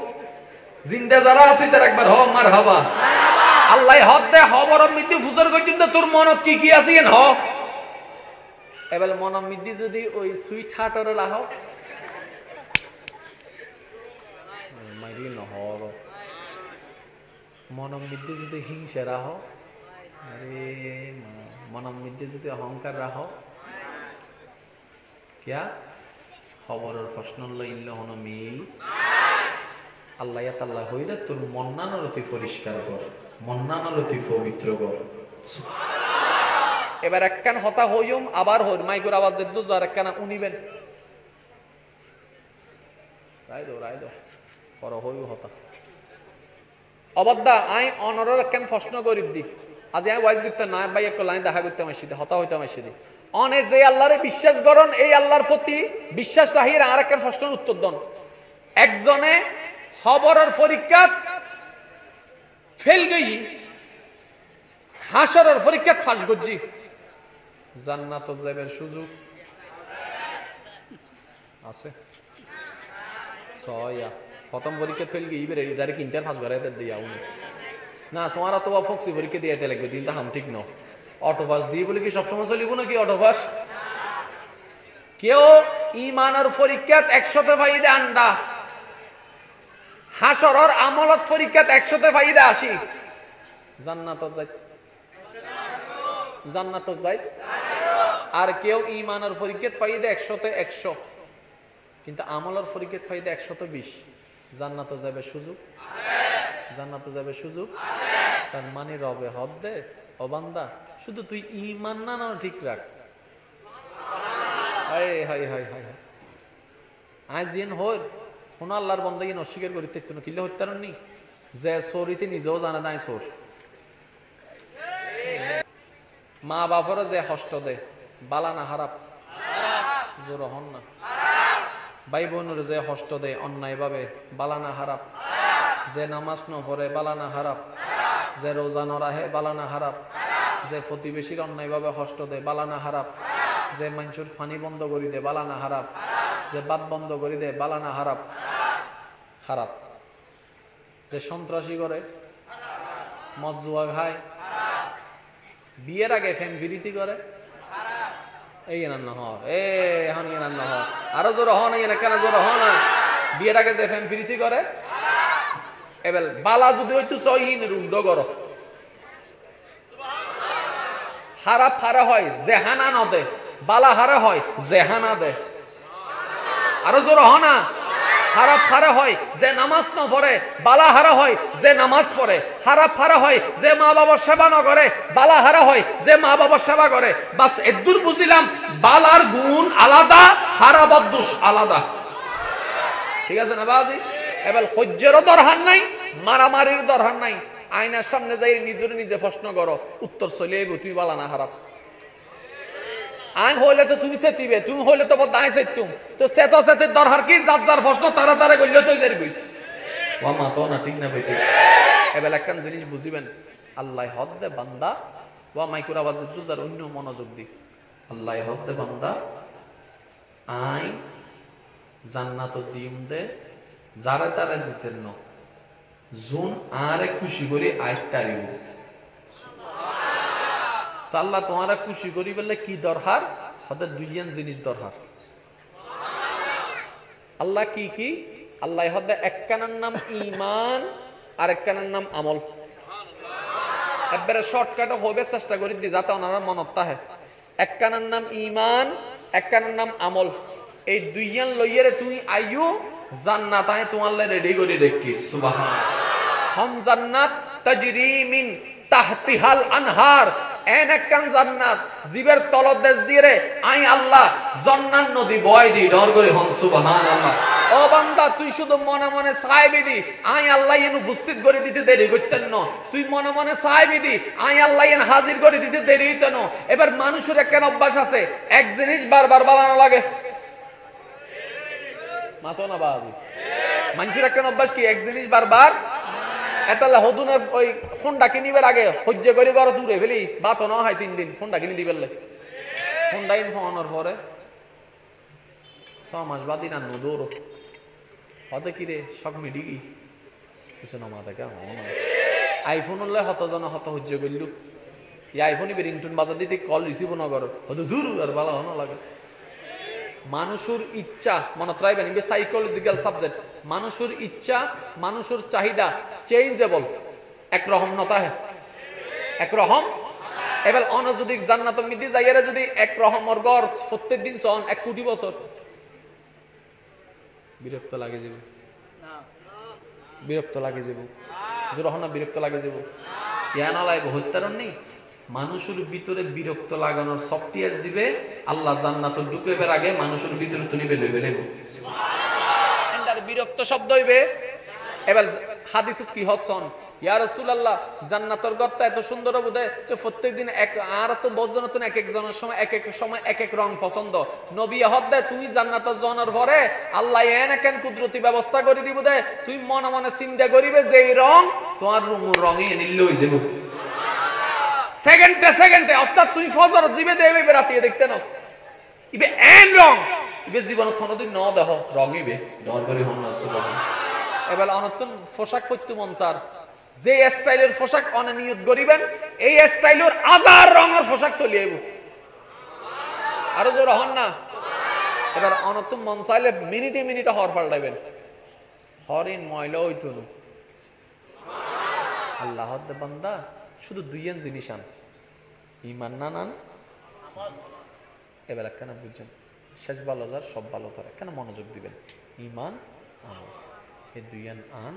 জিন্দা যারা আছে তার একবার হ মার হাবা আল্লাহ হদ দে খবর মৃত্যু ফুসর কইতুম তোর মনত কি কি আছে হ এবার মন মৃত্যু যদি ওই সুইট হার্টর লাহ নহর মনম মধ্যে যদি হিংসা রাহ আরে মনম মধ্যে যদি অহংকার রাহ কিয়া খবরের প্রশ্ন লইল হন মিল আল্লাহ তাআলা হইদা তোর মন্নানরতি পরিষ্কার কর মন্নানরতি পবিত্র কর এবার একখান হতা হইম আবার হইর মাইকুর আওয়াজ যেদু যার একখান উনিবেন রাই দো পর হইও হতা অবদ্দা আই অনরের কেন প্রশ্ন করি দি আজ আমি ওয়াইজ করতে না ভাই এক লাইন দেখা করতে আমার সাথে হতা হইতে আমার সাথে অনে যে আল্লাহরে বিশ্বাস করেন এই আল্লাহর প্রতি বিশ্বাস রাখিয়ে আর এক প্রশ্নের উত্তর দেন একজনে খবরের পরীক্ষা ফেল গই হাসরের পরীক্ষা ফাঁস গজি জান্নাত যাবের সুযোগ আছে ছয়া প্রথম পরীক্ষা ফেল গই এবারে ডাইরেক্ট ইন্টার পাস করে দিয়া উনি না তোমার তো ফক্সি পরীক্ষা দিয়ে লাগবে কিন্তু হাম ঠিক ন অটো পাস দিয়ে বলে কি সবসময় চলিব নাকি অটো পাস কেউ ইমানের পরীক্ষা 100তে ফাইদা আন্ডা হাসরের আমলত পরীক্ষা 100তে ফাইদা 80 জান্নাত যাই আর কেউ ইমানের পরীক্ষা ফাইদা 100তে 100 কিন্তু আমলের পরীক্ষা ফাইদা 120 জান্নাত যাবে সুযোগ জান্নাত যাবে সুযোগ তার মানে রবে হদ দে ও বান্দা শুধু তুই ঈমান না ঠিক রাখ হায় হায় হায় হায় আজ জিন হর কোন আল্লাহর বান্দাকে অস্বীকার করিতে ইচ্ছুন কিলে হত্যারণ নি যে চোরিতে নিজেও জানে নাই চোর মা বাপরে যে কষ্ট দে বালা না খারাপ জোর হন না ভাই বোনের যে কষ্ট দে অন্যায় ভাবে বালা না খারাপ যে নামাজ ন পড়ে বালা না খারাপ যে রোজা ন রাখে বালা না খারাপ যে প্রতিবেশীর অন্যায় ভাবে কষ্ট দে বালা না খারাপ যে মানুষের পানি বন্ধ করি দে বালা না খারাপ যে বাদ বন্ধ করি দে বালা না খারাপ খারাপ যে সন্ত্রাসী করে মদ জুয়া খায় বিয়ের আগে ফ্যান বিরতি করে এই না হর এখন না হর আরো জোর হন কেন জোর হ না বিয়ের আগে যে ফ্যান বিরতি করে এবার বালা যদি হইতো সহিন রুন্ড কর হারা ফারা হয় জেহানা নদে বালা হারা হয় জেহানা দে আরো জোর হ না হারাপ ফারা হয় যে নামাজ না পড়ে বালা হারা হয় যে নামাজ পড়ে হারাপ ফারা হয় যে মা বাবার সেবা না করে বালা হারা হয় যে মা বাবার সেবা করে বাস এদুর বুঝিলাম বালার গুণ আলাদা হারাবার দোষ আলাদা ঠিক আছে না বাজি এবার সহ্যেরও দরকার নাই মারামারির দরকার নাই আয়নার সামনে যাই নিজের নিজে প্রশ্ন করো উত্তর চলে আইব তুই বালা না হারাপ আইন হইলে তো তুমি চেতিবে তুমি হইলে তো দায় চেতুম তো সেতের দরকার কি যার প্রশ্ন তারা করলে তো যাবি ও মা তো না ঠিক না ভাই ঠিক এবার একখান জিনিস বুঝিবেন আল্লাহ হদ দে বান্দা ও মাইকুর আওয়াজ দুজার অন্য মনোযোগ দি আল্লাহ হদ দে বান্দা আই জান্নাত দিম দে যারা তারা দিতেন ন জুন আরে খুশি করি আইতারিব আল্লাহ তোমারা খুশি করি বললে কি দরকার হতে দুইয়ান জিনিস দরকার আল্লাহ কি কি আল্লাহ হতে একখানার নাম ঈমান আর একখানার নাম আমল একবারে শর্টকাটে হবে চেষ্টা করি দি যাতে ওনারা মনত থাকে একখানার নাম ঈমান একখানার নাম আমল এই দুইয়ান লইয়ারে তুই আইও জান্নাত আয় তোমার রেডি করে দেখি সুবহানাল্লাহ হম জান্নাত তাজরি মিন তাহতিহাল আনহার এন একখান জান্নাত জীবের তলদেশ দিয়ে আই আল্লাহ জান্নাত নদী বয় দি ডর করে হন সুবহানাল্লাহ ও বান্দা তুই শুধু মনে মনে চাইবি দি আই আল্লাহ এন উপস্থিত করে দিতে দেরি করতেন না তুই মনে মনে চাইবি দি আই আল্লাহ এন হাজির করে দিতে দেরি হইতো না এবার মানুষের একখান অভ্যাস আছে এক জিনিস বারবার বানানো লাগে মাতো না বাজি মানুষের একখান অভ্যাস কি এক জিনিস বারবার এতালে হদুনে ওই ফোনটা কিনিবার আগে সহ্য করে ঘর দূরে ফেলি বাত না হয় 3 দিন ফোনটা কিনে দিবেলে ফোনটা ইনফোনের পরে 6 মাস বাদি না দৌড়ো হতে কি রে সব মিডি কিছু না মাথা কে আইফোন হলে হতজন হত সহ্য করলু এই আইফোন ইবে রিংটুন বাজার দিতে কল রিসিভ না করো হতে দূর আর ভালো না লাগে মানুষের ইচ্ছা মনত রাখবেন ইবে সাইকোলজিক্যাল সাবজেক্ট মানুষের ইচ্ছা মানুষের চাহিদা চেঞ্জেবল একরকম নতা হে একরকম এবার অন যদি জান্নাত মিদি যাইয়ারে যদি একরকমের ঘর প্রত্যেক দিন চন 1 কোটি বছর বিরক্ত লাগে যাব না বিরক্ত লাগে যাব যখন না বিরক্ত লাগে যাব ইয়া না লাগে হত্যারণ নেই মানুষের ভিতরে বিরক্ত লাগানোর সফটওয়্যার জিবে আল্লাহ জান্নাতে ঢুকবার আগে মানুষের ভিতরে তুলি বেলে বেলে সুবহানাল্লাহ এন্ডার বিরক্ত শব্দ হইবে এবার হাদিসত কি হসন ইয়া রাসূলুল্লাহ জান্নাতের ঘরটা এত সুন্দর হবে তো প্রত্যেকদিন এক আর তো বজনতন এক এক জনের সময় এক এক রং পছন্দ নবী হদ্দে তুই জান্নাতের জনের পরে আল্লাহ কেন কুদরতি ব্যবস্থা করে দিব দে তুই মনে মনে চিন্তা করিবে যে এই রং তোমার রঙই নিল হয়ে যাবে সেকেন্ডে অর্থাৎ তুই ফজর জিবে দেবে রাতে দেখতে নাও ইবে এন রং ইবে জীবন থনদিন ন দেহ রং ইবে ডর করে হন না সুবহান এবেল অনতন পোশাক পরতে মন স্যার যে স্টাইলের পোশাক অনে নিয়ত করিবেন এই স্টাইলের হাজার রঙের পোশাক চলি আইব আরো জোর হন না এবার অনতন মন চাইলে মিনিটে হর পাল্টাইবেন হরিন ময়লা হইতো না আল্লাহর বান্দা শুধু দুইয়েন জিনিস আন ইমান না নান এবেলা কেন বুঝছেন শেষ ভালো যার সব ভালো তারা কেন মনোযোগ দিবেন ইমান আমল এই দুইয়েন আন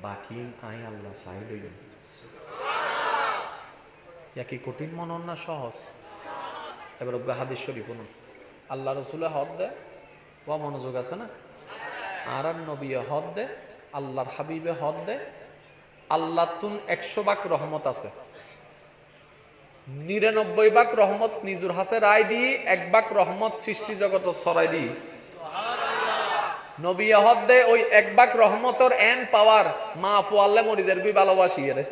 বাকি আই আল্লাহ চাই লইবেন কি কঠিন মনন না সহজ এবার হাদিস শরীফ শুনুন আল্লাহ রসুলের হদ দেয় ও মনোযোগ আছে না আর নবী হদ দে আল্লাহর হাবিবে হদ দে আল্লাহ তুন 100 ভাগ রহমত আছে 99 ভাগ রহমত নিজুর হাসে রায় দিয়ে 1 ভাগ রহমত সৃষ্টি জগত ছড়াই দিয়ে নবী হদ দে ওই 1 ভাগ রহমতর এন পাওয়ার মা ফুয়াল্লে মরিজের গুই ভালোবাসি রে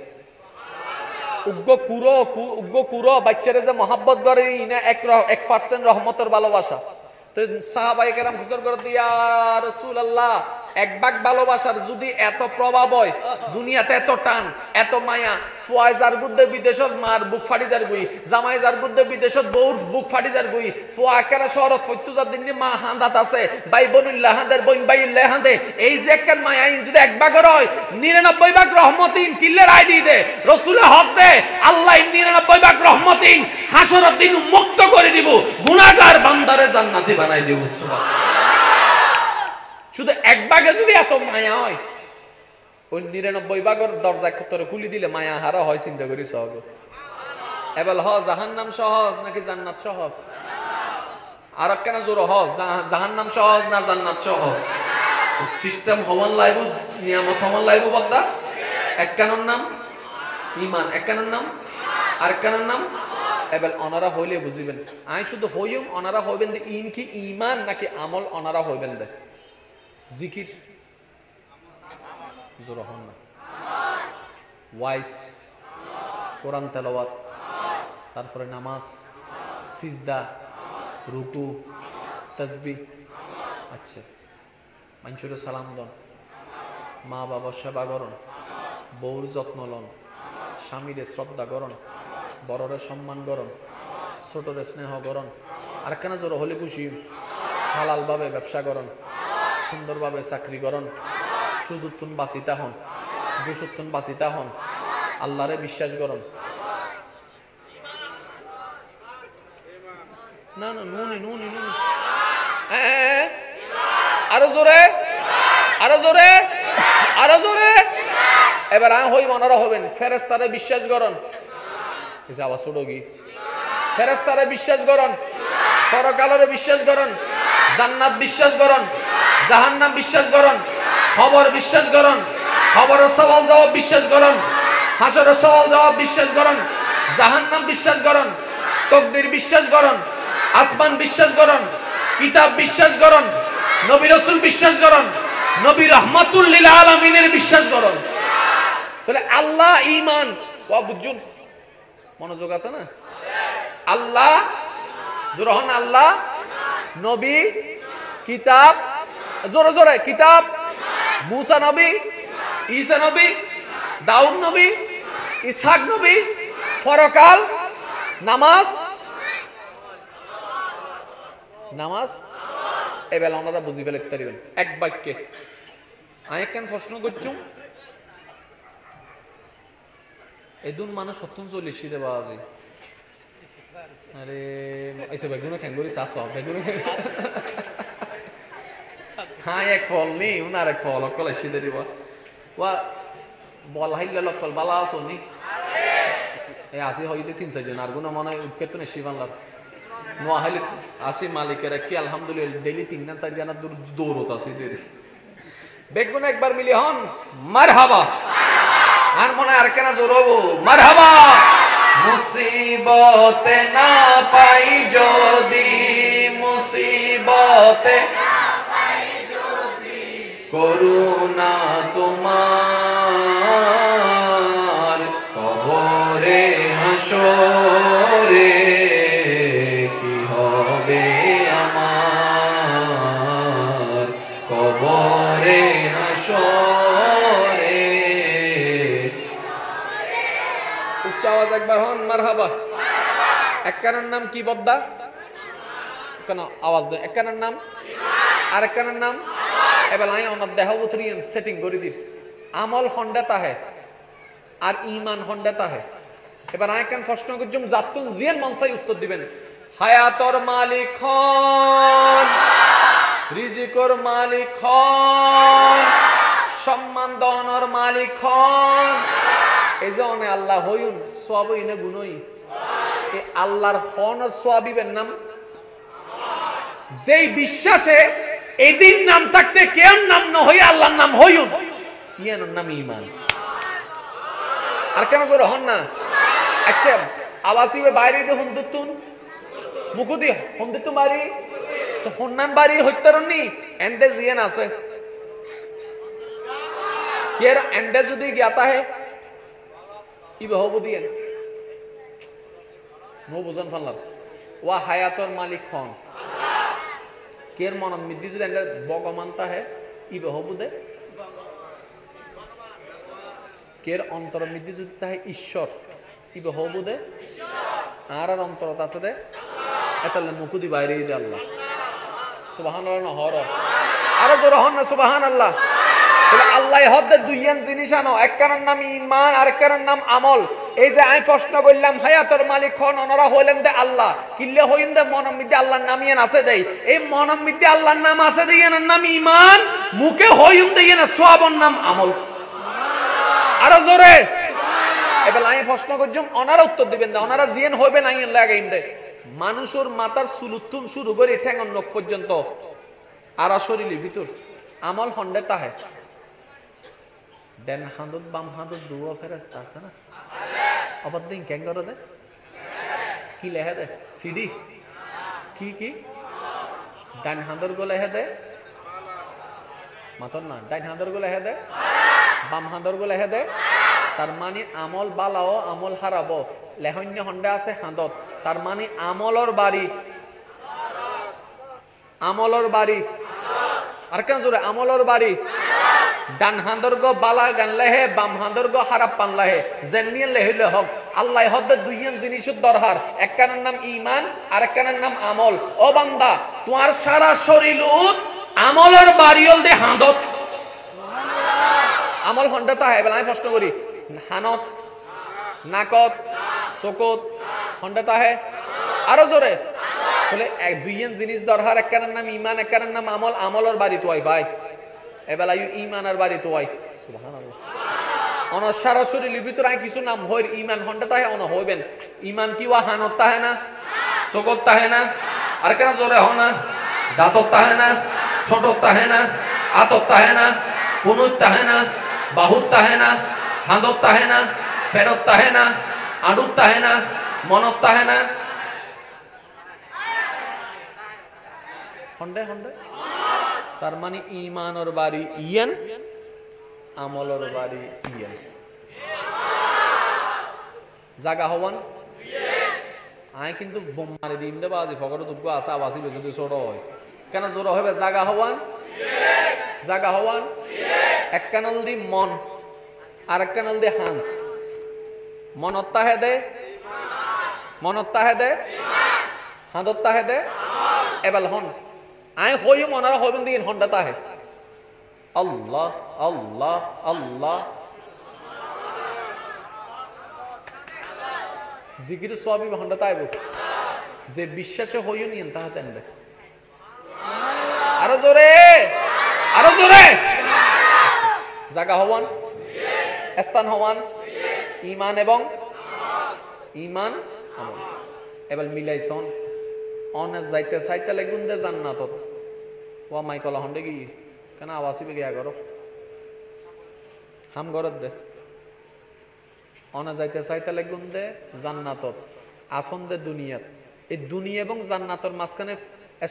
উগ্র কুরো বাচ্চারে যে মহাব্বত করে ইনা 1% রহমতের ভালোবাসা তো সাহাবায়ে কেরাম হুজুর করে দিয়া রাসূলুল্লাহ 1 ভাগ ভালোবাসার যদি এত প্রভাব হয় দুনিয়াতে এত টান এত মায়া ফুয়াইজার বুদ্ধে বিদেশত মার বুক ফাটি যার গুই জামাইজার বুদ্ধে বিদেশত বউর বুক ফাটি যার গুই ফুয়া কেরা শহরত ফত্যুজার দিন মা হান্দাত আছে ভাই বনুল্লাহ হাঁদের বইন বাইল্লাহ হাঁদে এই যে একখান মায়া ইন যদি 1 ভাগের হয় 99 ভাগ রহমতিন কিল্লে রায় দিয়ে দে রসুলের হক দে আল্লাহ 99 ভাগ রহমতিন হাসরের দিন মুক্ত করে দিব গুনাহগার বান্দারে জান্নাতি বানাই দিব শুধু 1 ভাগে যদি এত মায়া হয় ওই 99 ভাগের দরজা তোরে খুলি দিলে মায়া হারা হয় চিন্তা করি সহজ এবার জাহান্নাম সহজ নাকি জান্নাত সহজ আর কেন জোর জাহান্নাম সহজ না জান্নাত সহজ সিস্টেম হওয়ান লাইব নিয়ামত হওয়ান লাইব বদ্দা এক কানুন নাম ইমান এক কানুন নাম আর কানুন নাম এবার অনারা হইলে বুঝিবেন আই শুধু হইম অনারা হইবেন দে ইন কি ইমান নাকি আমল অনারা হইবেন দে জিকির জোর হন না ওয়াইস কোরআন তেলাওয়াত তারপরে নামাজ সিজদা রুকু তাসবিহ আচ্ছা মানুষের সালাম দন মা বাবার সেবা করুন বউর যত্ন লন স্বামীরে শ্রদ্ধা করুন বড়রে সম্মান করুন ছোটরে স্নেহ করুন আর কেন জোর হলে খুশি হালাল ভাবে ব্যবসা করুন সুন্দরভাবে চাকরি করুন সুদুত্তুন বাঁচিতা হন দুসুত্তুন বাঁচিতা হন আল্লাহরে বিশ্বাস করুন না না নুনি নুনি নুনি আরো জোরে আরো জোরে আরো জোরে এবার হই মনারা হবেন ফেরেশতারে বিশ্বাস করুন এসে আবার ছোট কি ফেরেশতারে বিশ্বাস করুন পরকালের বিশ্বাস করুন জান্নাত বিশ্বাস করুন জাহান্নাম বিশ্বাস করুন খবর বিশ্বাস করুন খবরের সওয়াল জবাব বিশ্বাস করুন হাসরের সওয়াল জবাব বিশ্বাস করুন জাহান্নাম বিশ্বাস করুন তাকদীর বিশ্বাস করুন আসমান বিশ্বাস করুন কিতাব বিশ্বাস করুন নবী রাসূল বিশ্বাস করুন নবী রাহমাতুল লিল আলামিনের বিশ্বাস করুন তাহলে আল্লাহ ঈমান ওয়া বুঝুন মনোযোগ আছে না আল্লাহ জোরহন আল্লাহ নবী কিতাব জোরে জোরে কিতাব মুসা নবী ঈসা নবী দাউদ নবী ইসহাক নবী পরকাল নামাজ নামাজ এবেলা ওনারা বুঝি ফেলে পারিবেন এক বাক্যে আমি কেন প্রশ্ন করছুম এদুন মানুষ 40 রে বাবা যায় আরে এসে বেগুনে খেঙ্গুরি চাষ বেগুনে হ্যাঁ এক ফল নি উনার এক ফল অকল এসে দিব ওয়া বল হাইলে লকল বালা আছো নি এই আসি হইলে 3-4 জন আর গুনা মনে উৎকেত নে শিবানলার নোয়াহালি আসি মালিকের কি আলহামদুলিল্লাহ ডেইলি 3-4 গানা দৌড়ত আসি বেগুনে একবার মিলি হন মারহাবা আর মনে আর কেন জোর হবো মারহাবা মুসিবতে না পাই যদি মুসিবতে করুণা তোমার কবরে হাসরে কি হবে আমার কবরে হাসরে উচ্চ আওয়াজ একবার হন মারহাবা একখানের নাম কি বদ্দা কেন আওয়াজ দেয় একখানের নাম আর একখানের নাম এবার আই অনার দেহ উতরিয়েন সেটিং করে দির আমল হন্ডাতা হে আর ইমান হন্ডাতা হে এবার আই কেন প্রশ্ন করছুম জাতুন জিয়ান মনসাই উত্তর দিবেন হায়াতর মালিক হন রিজিকর মালিক হন সম্মান দনর মালিক হন এই যে অনে আল্লাহ হইউন সব ইনে গুণই এই আল্লাহর হন আর সওয়াবিবের নাম যেই বিশ্বাসে এদিন নাম থাকতে কেউ নাম না হই আল্লাহর নাম হইউন ইয়ানোর নাম ঈমান আর কেন জোরে হন না আচ্ছা আওয়াজিবে বাইরে দিয়ে হুন্দুতুন মুকু দিয়ে হুন্দুতুন বাড়ি তো হন্নান বাড়ি হইতারনি এন্ডে জিয়ান আছে কের এন্ডে যদি জ্ঞাতা হে ইবে হবু দিয়েন নো বুঝন ফাল্লার ওয়া হায়াতর মালিক খন কের মনন মিদ্দি যদি এন্ডে বগমানতা হে ইবে হবু দে কের অন্তর মিদ্দি যদি তাহে ঈশ্বর ইবে হবু দে আর আর অন্তরত আছে দে এতালে মুকুদি বাইরে দে আল্লাহ সুবহানাল্লাহ না হর আর জোর হন না সুবহানাল্লাহ তাহলে আল্লাহ হদ্দে দুইয়ান জিনিস আনো একখানের নাম ঈমান আর একখানের নাম আমল এই যে আমি প্রশ্ন করলাম হায়াতর মালিক হন ওনারা হইলেন দে আল্লাহ কিল্লে হইন দে মনের মধ্যে আল্লাহর নাম ইয়ান আছে দেই এই মনের মধ্যে আল্লাহর নাম আছে দেই এর নাম ঈমান মুখে হইন দে ইয়ান সওয়াবর নাম আমল আর জোরে এবার আমি প্রশ্ন করছুম ওনারা উত্তর দিবেন দে ওনারা জিয়ান হইবে না ইয়ান লাগাইন দে মানুষের মাথার সুলুতুন শুরু করে ঠ্যাঙ্গন নখ পর্যন্ত আর শরীরের ভিতর আমল হন্ডে তাহে দেন হাঁদত বাম হাঁদত দুয়া ফেরেস্তা আছে না আবার দিন কেন করে দে কি লেহে দে সিডি কি কি ডান হাঁদর গো লেহে দে মাতন না ডান হাঁদর গো লেহে দে বাম হাঁদর গো লেহে দে তার মানে আমল বালাও আমল হারাবো লেহন্য হন্ডে আছে হাঁদত তার মানে আমলর বাড়ি আর কেন জোরে আমলর বাড়ি ডান হাঁদর্গ বালা গান লেহে বাম হাঁদর্গ হারাপ পান লাহে জেনিয়ে লেহিলে হক আল্লাহ হদ্দে দুইয়ান জিনিসের দরকার একখানের নাম ঈমান আর একখানের নাম আমল ও বান্দা তোমার সারা শরীরত আমলর বাড়িল দে হাঁদত আমল হন্ডাতা হে বলে আমি প্রশ্ন করি হানত নাকত চকত হন্ডাতা হে আরো জোরে বলে দুইয়ান জিনিস দরকার একখানের নাম ঈমান একখানের নাম আমল আমলর বাড়ি তো আই ভাই এবেলা ঈমানের বাড়ি তো আই সুবহানাল্লাহ অনর সারা শরীরের ভিতর আই কিছু নাম হইর ঈমান হন্ডাতা হে অন হইবেন ঈমান কি ওয়া হানত তাহে না চকত তাহে না আর কেন জোরে হ না দাঁতত তাহে না ছোটত তাহে না আতত তাহে না কুনুত তাহে না বাহুত তাহে না হাঁদত তাহে না ফেরত তাহে না আডুত তাহে না মনত তাহে না হন্ডে হন্ডে তার মানে ঈমানর বাড়ি ইয়ান আমলর বাড়ি ইয়ান জাগা হওয়ান আয় কিন্তু বোম মারি দিন দে বাজি ফগর দুগ্গ আসা আবাসি যদি ছোট হয় কেন জোর হবে জাগা হওয়ান এক কানল দি মন আর এক কানল দি হান্ত মনত তাহে দে হাঁদত তাহে দে এবার হন আয় হইও মনারা হইবেন দিন হন্ডা তাহে আল্লাহ আল্লাহ আল্লাহ জিকির সবই হন্ডা তাইব যে বিশ্বাসে হইও নিয়েন তাহা তেনবে আরো জোরে জাগা হওয়ান স্থান হওয়ান ঈমান এবং ঈমান আমল এবার মিলাইছন অনে যাইতে চাইতে লাগুন দে জান্নাতত ওয়া মাইকলা হন্ডে কি কেন আওয়াসি বেগে আগর হাম গরত দে অনা যাইতে চাইতে লাগুন দে জান্নাতত আসন দে দুনিয়াত এই দুনিয়া এবং জান্নাতর মাঝখানে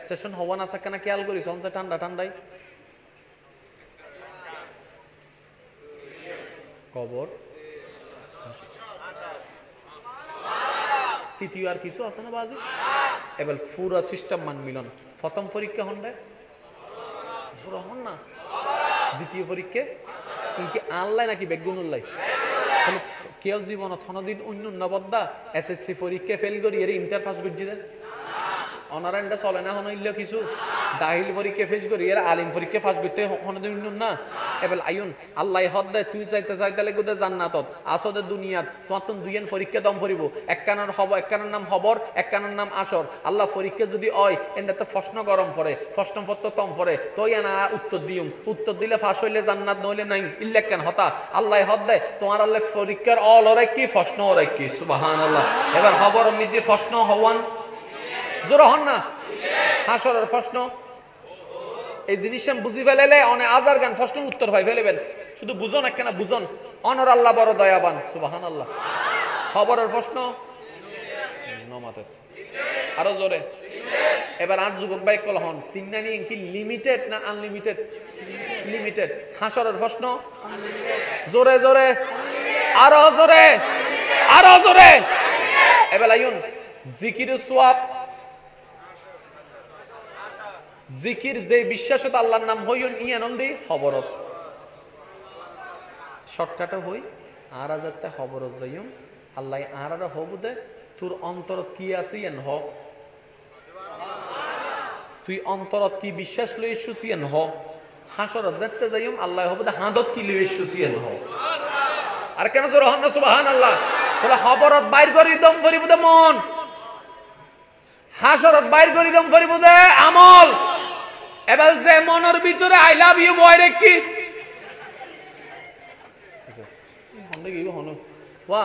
স্টেশন হওয়ান আছে কেন খেয়াল করিস অনসে ঠান্ডা ঠান্ডাই কবর তৃতীয় আর কিছু আছে না বাজি এবার পুরা সিস্টেম মান মিলন প্রথম পরীক্ষা হন্ডে জোরা হন না দ্বিতীয় পরীক্ষা কি আনলাই নাকি বেগুনুল্লাই কেউ জীবনত কোনদিন অন্য নবদ্দা এসএসসি পরীক্ষা ফেল করি এর ইন্টার পাস করছি দে অনারান্ডা চলে না হইল কিছু দাখিল পরীক্ষা ফেস করি এর আলিম পরীক্ষা পাস করতে কোনদিন অন্য না এবার আইন আল্লাহ হদ দে তুই চাইতে চাইতে লাগু দে জান্নাতত আসদে দুনিয়াত তোমার তো দুইয়েন পরীক্ষা দম পড়িব একখানার হব একখানার নাম খবর একখানার নাম আসর আল্লাহ পরীক্ষা যদি হয় এন্ডা তো প্রশ্ন গরম পড়ে প্রশ্নপত্র তম পড়ে তোই না উত্তর দিউম উত্তর দিলে ফাঁস হইলে জান্নাত নইলে নাই ইল্লা কেন হতা আল্লাহ হদ দে তোমার আল্লাহ পরীক্ষার অল ওরে কি প্রশ্ন ওরে কি সুবহানাল্লাহ এবার খবর মধ্যে প্রশ্ন হওয়ান জোর হন না হাসরের প্রশ্ন এই জিনিস বুঝি ফেলেলে অনেক আজার গান প্রশ্ন উত্তর হয় ফেলেবেন শুধু বুঝন একখানা বুঝন অনর আল্লাহ বড় দয়াবান সুবহানাল্লাহ খবরের প্রশ্ন নমাতে আরো জোরে এবার আর যুবক ভাই কল হন তিন নানি কি লিমিটেড না আনলিমিটেড লিমিটেড হাসরের প্রশ্ন জোরে জোরে আরো জোরে আরো জোরে এবার আইন জিকির সোয়াব জিকির যে বিশ্বাসত আল্লাহর নাম হইন ই আনন্দি খবরত শর্টকাটে হই আর আজাতে খবরত যাইম আল্লাহ আর আর হবুদে তোর অন্তরত কি আছে এন হ তুই অন্তরত কি বিশ্বাস লই সুসিয়েন হ হাসরত যেতে যাইম আল্লাহ হবুদে হাদত কি লই সুসিয়েন হ আর কেন জোর হন না সুবহানাল্লাহ বলে খবরত বাইর করি দম ফরিবুদে মন হাসরত বাইর করি দম ফরিবুদে আমল এবার যে মনের ভিতরে আই লাভ ইউ বয় রে কি ওয়া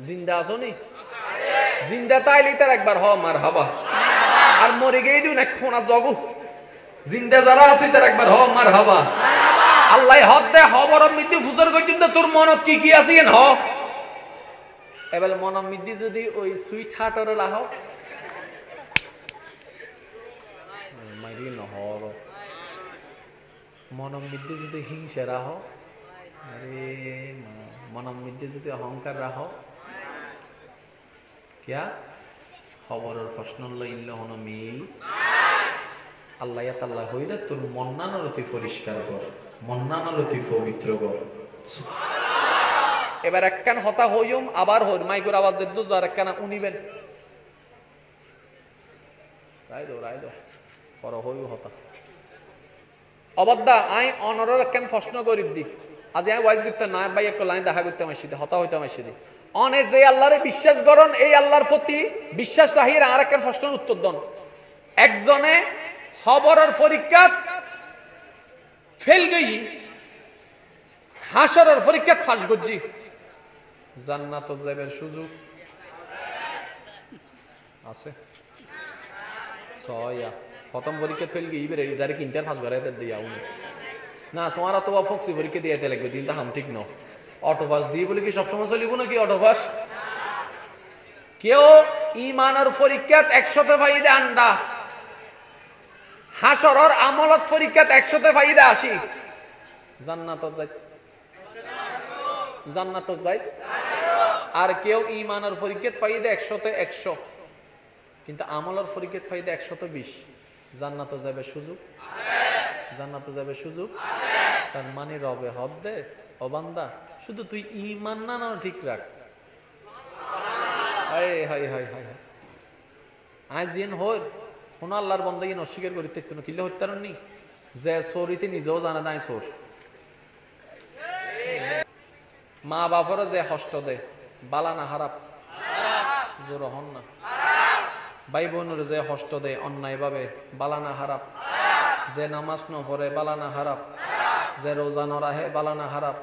জিন্দা আছো নি জিন্দা তাইলি তার একবার হ মার হাবা আর মরে গিয়ে দিও না খোনা জগু জিন্দা যারা আছে তার একবার হ মার হাবা আল্লাহ হদ দে খবর মৃত্যু ফুসর কইছিন তোর মনত কি কি আছে হ এবার মন মৃত্যু যদি ওই সুইট হার্টরে লাহ মাইরি নহর মন মৃত্যু যদি হিংসা রাহ আরে মনম মধ্যে যদি অহংকার রাহ কিয়া খবরের প্রশ্ন লইল হন মিল আল্লাহ তাআলা হইলে তোর মন্নানোর অতি পরিষ্কার কর মন্নানোর অতি পবিত্র কর এবার একখান হতা হইম আবার হইর মাইকুর আওয়াজ যেত যার একখান উনিবেন রাই দো পর হইও হতা অবদ্দা আই অনরের একখান প্রশ্ন করি দি আজ আমি ওয়াইজ করতে না ভাই একটা লাইন দেখা করতে আমার সাথে হতা হইতে আমার সাথে অনে যে আল্লাহরে বিশ্বাস করন এই আল্লাহর প্রতি বিশ্বাস রাহির আর একটা প্রশ্নের উত্তর দন একজনে খবরের পরীক্ষা ফেল গই হাসরের পরীক্ষা ফাঁস গজি জান্নাত যাবের সুযোগ আছে ছয়া প্রথম পরীক্ষা ফেল গই এবারে ডাইরেক্ট ইন্টার পাস করে দিয়া উনি না তোমার তো ফক্সি পরীক্ষা দিয়ে লাগবে দিন তো হাম ঠিক ন অটো পাস দিয়ে বলে কি সবসময় চলিব নাকি অটো পাস কেউ ইমানের পরীক্ষাত 100তে ফাইদা আন্ডা হাসরের আমলত পরীক্ষাত 100তে ফাইদা 80 জান্নাতত যাই আর কেউ ইমানের পরীক্ষাত ফাইদা 100তে 100 কিন্তু আমলের পরীক্ষাত ফাইদা 100তে 20 জান্নাত যাবে সুযোগ জান্নাতে যাবে সুযোগ তার মানে রবে হদ দে ও বান্দা শুধু তুই ঈমান না ঠিক রাখ হায় হায় হায় হায় আজ জিন হই কোন আল্লাহর বান্দাকে অস্বীকার করিতে তো কিলে হত্যারন নি যে চোরিতে নিজেও জানে না চোর মা বাপরে যে কষ্ট দে বালা না খারাপ জোর হন না ভাই বোনের যে কষ্ট দে অন্যায় ভাবে বালা না খারাপ যে নামাজ ন পড়ে বালানা হারাপ যে রোজা ন রাখে বালানা হারাপ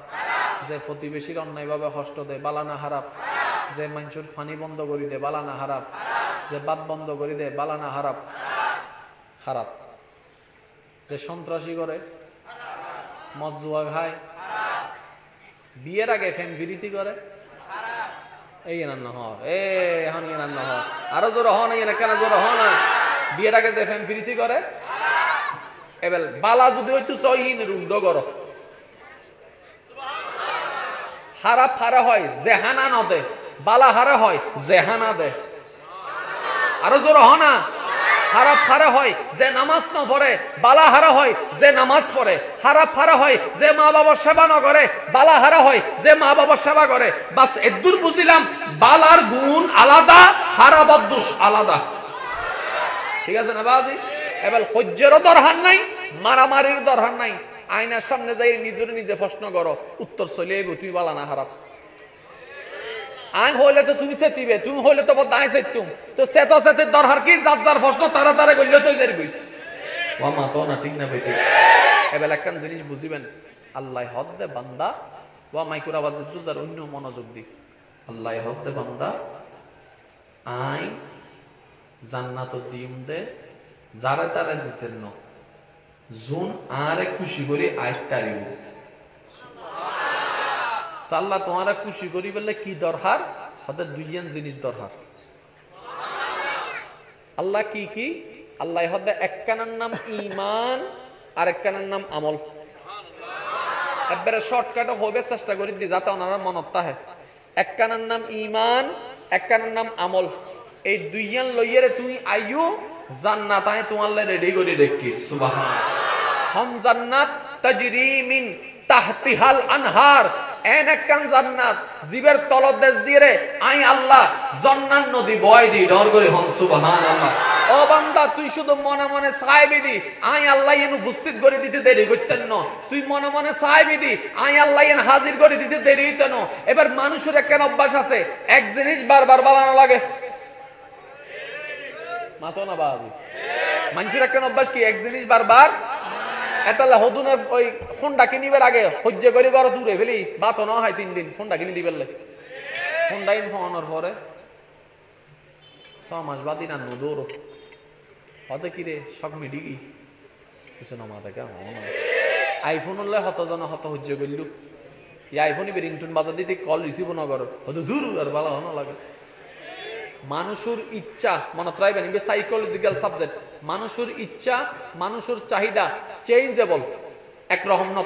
যে প্রতিবেশীর অন্যায় ভাবে কষ্ট দেয় বালানা হারাপ যে মানুষের পানি বন্ধ করে দেয় বালানা হারাপ যে বাদ বন্ধ করে দেয় বালানা হারাপ খারাপ যে সন্ত্রাসী করে মদ জুয়া খায় বিয়ের আগে ফ্যান বিরতি করে এই এনার নহ এ এখন এনার নহ আরো জোর হন এই কেন জোর হ না বিয়ের আগে যে ফ্যান ফিরিতি করে এবার বালা যদি হইতো সহিন রুন্ড করো হারা ফারা হয় জেহানা নদে বালা হারা হয় জেহানা দে আরো জোর হ না হারাপ ফারা হয় যে নামাজ না পড়ে বালা হারা হয় যে নামাজ পড়ে হারাপ ফারা হয় যে মা বাবার সেবা না করে বালা হারা হয় যে মা বাবার সেবা করে বাস এদুর বুঝিলাম বালার গুণ আলাদা হারাবার দোষ আলাদা ঠিক আছে না বাজি এবার সহ্যেরও দরকার নাই মারামারির দরকার নাই আয়নার সামনে যাই নিজের নিজে প্রশ্ন করো উত্তর চলে আইব তুই বালা না হারাপ আইন হইলে তো তুই চেতিবে তুমি হইলে তো দায় চেতুম তো চেত চেতের দরকার কি যার যার প্রশ্ন তারা তারা করলে তুই যাবি ও মা তো না ঠিক না বেটি এবার একখান জিনিস বুঝিবেন আল্লাহ হদ দে বান্দা ও মাইকুর আওয়াজ দুজার অন্য মনোযোগ দি আল্লাহ হদ দে বান্দা আই জান্নাত দিম দে যারা তারা দিতেন ন জুন আরে খুশি করি আইতারিব তো আল্লাহ তোমারা খুশি করি বললে কি দরকার হতে দুইজন জিনিস দরকার আল্লাহ কি কি আল্লাহ হতে একখানার নাম ঈমান আর একখানার নাম আমল একবারে শর্টকাটে হবে চেষ্টা করি দি যাতে ওনারা মনত থাকে একখানার নাম ঈমান একখানার নাম আমল এই দুইজন লইয়ারে তুমি আইও জান্নাত আয় তোমার রেডি করে দেখি সুবহানাল্লাহ হম জান্নাত তাজরি মিন তাহতিহাল আনহার এন একখান জান্নাত জীবের তলদেশ দিয়ে রে আই আল্লাহ জান্নাত নদী বয় দি ডর করে হন সুবহানাল্লাহ ও বান্দা তুই শুধু মনে মনে চাইবি দি আই আল্লাহ এন উপস্থিত করে দিতে দেরি করতেন না তুই মনে মনে চাইবি দি আই আল্লাহ এন হাজির করে দিতে দেরি হইতো না এবার মানুষের একখান অভ্যাস আছে এক জিনিস বারবার বানানো লাগে মাতো না বাজি মানুষের একখান অভ্যাস কি এক জিনিস বারবার এতালে হদুনে ওই ফোনটা কিনিবার আগে সহ্য করে ঘর দূরে ফেলি বাত না হয় 3 দিন ফোনটা কিনে দিবেলে ফোনটা ইনফোনের পরে 6 মাস বাদি না দৌড়ো হতে কি রে সব মিডি কি কিছু না মাথা কেন আইফোন হলে হতজন হত সহ্য করলু এই আইফোনই রিংটুন বাজার দিতে কল রিসিভ না করো হয়তো দূর আর ভালো না লাগে মানুষের ইচ্ছা মনে রাখবেন এটা সাইকোলজিক্যাল সাবজেক্ট মানুষের ইচ্ছা মানুষের চাহিদা চেঞ্জেবল একরকম নতা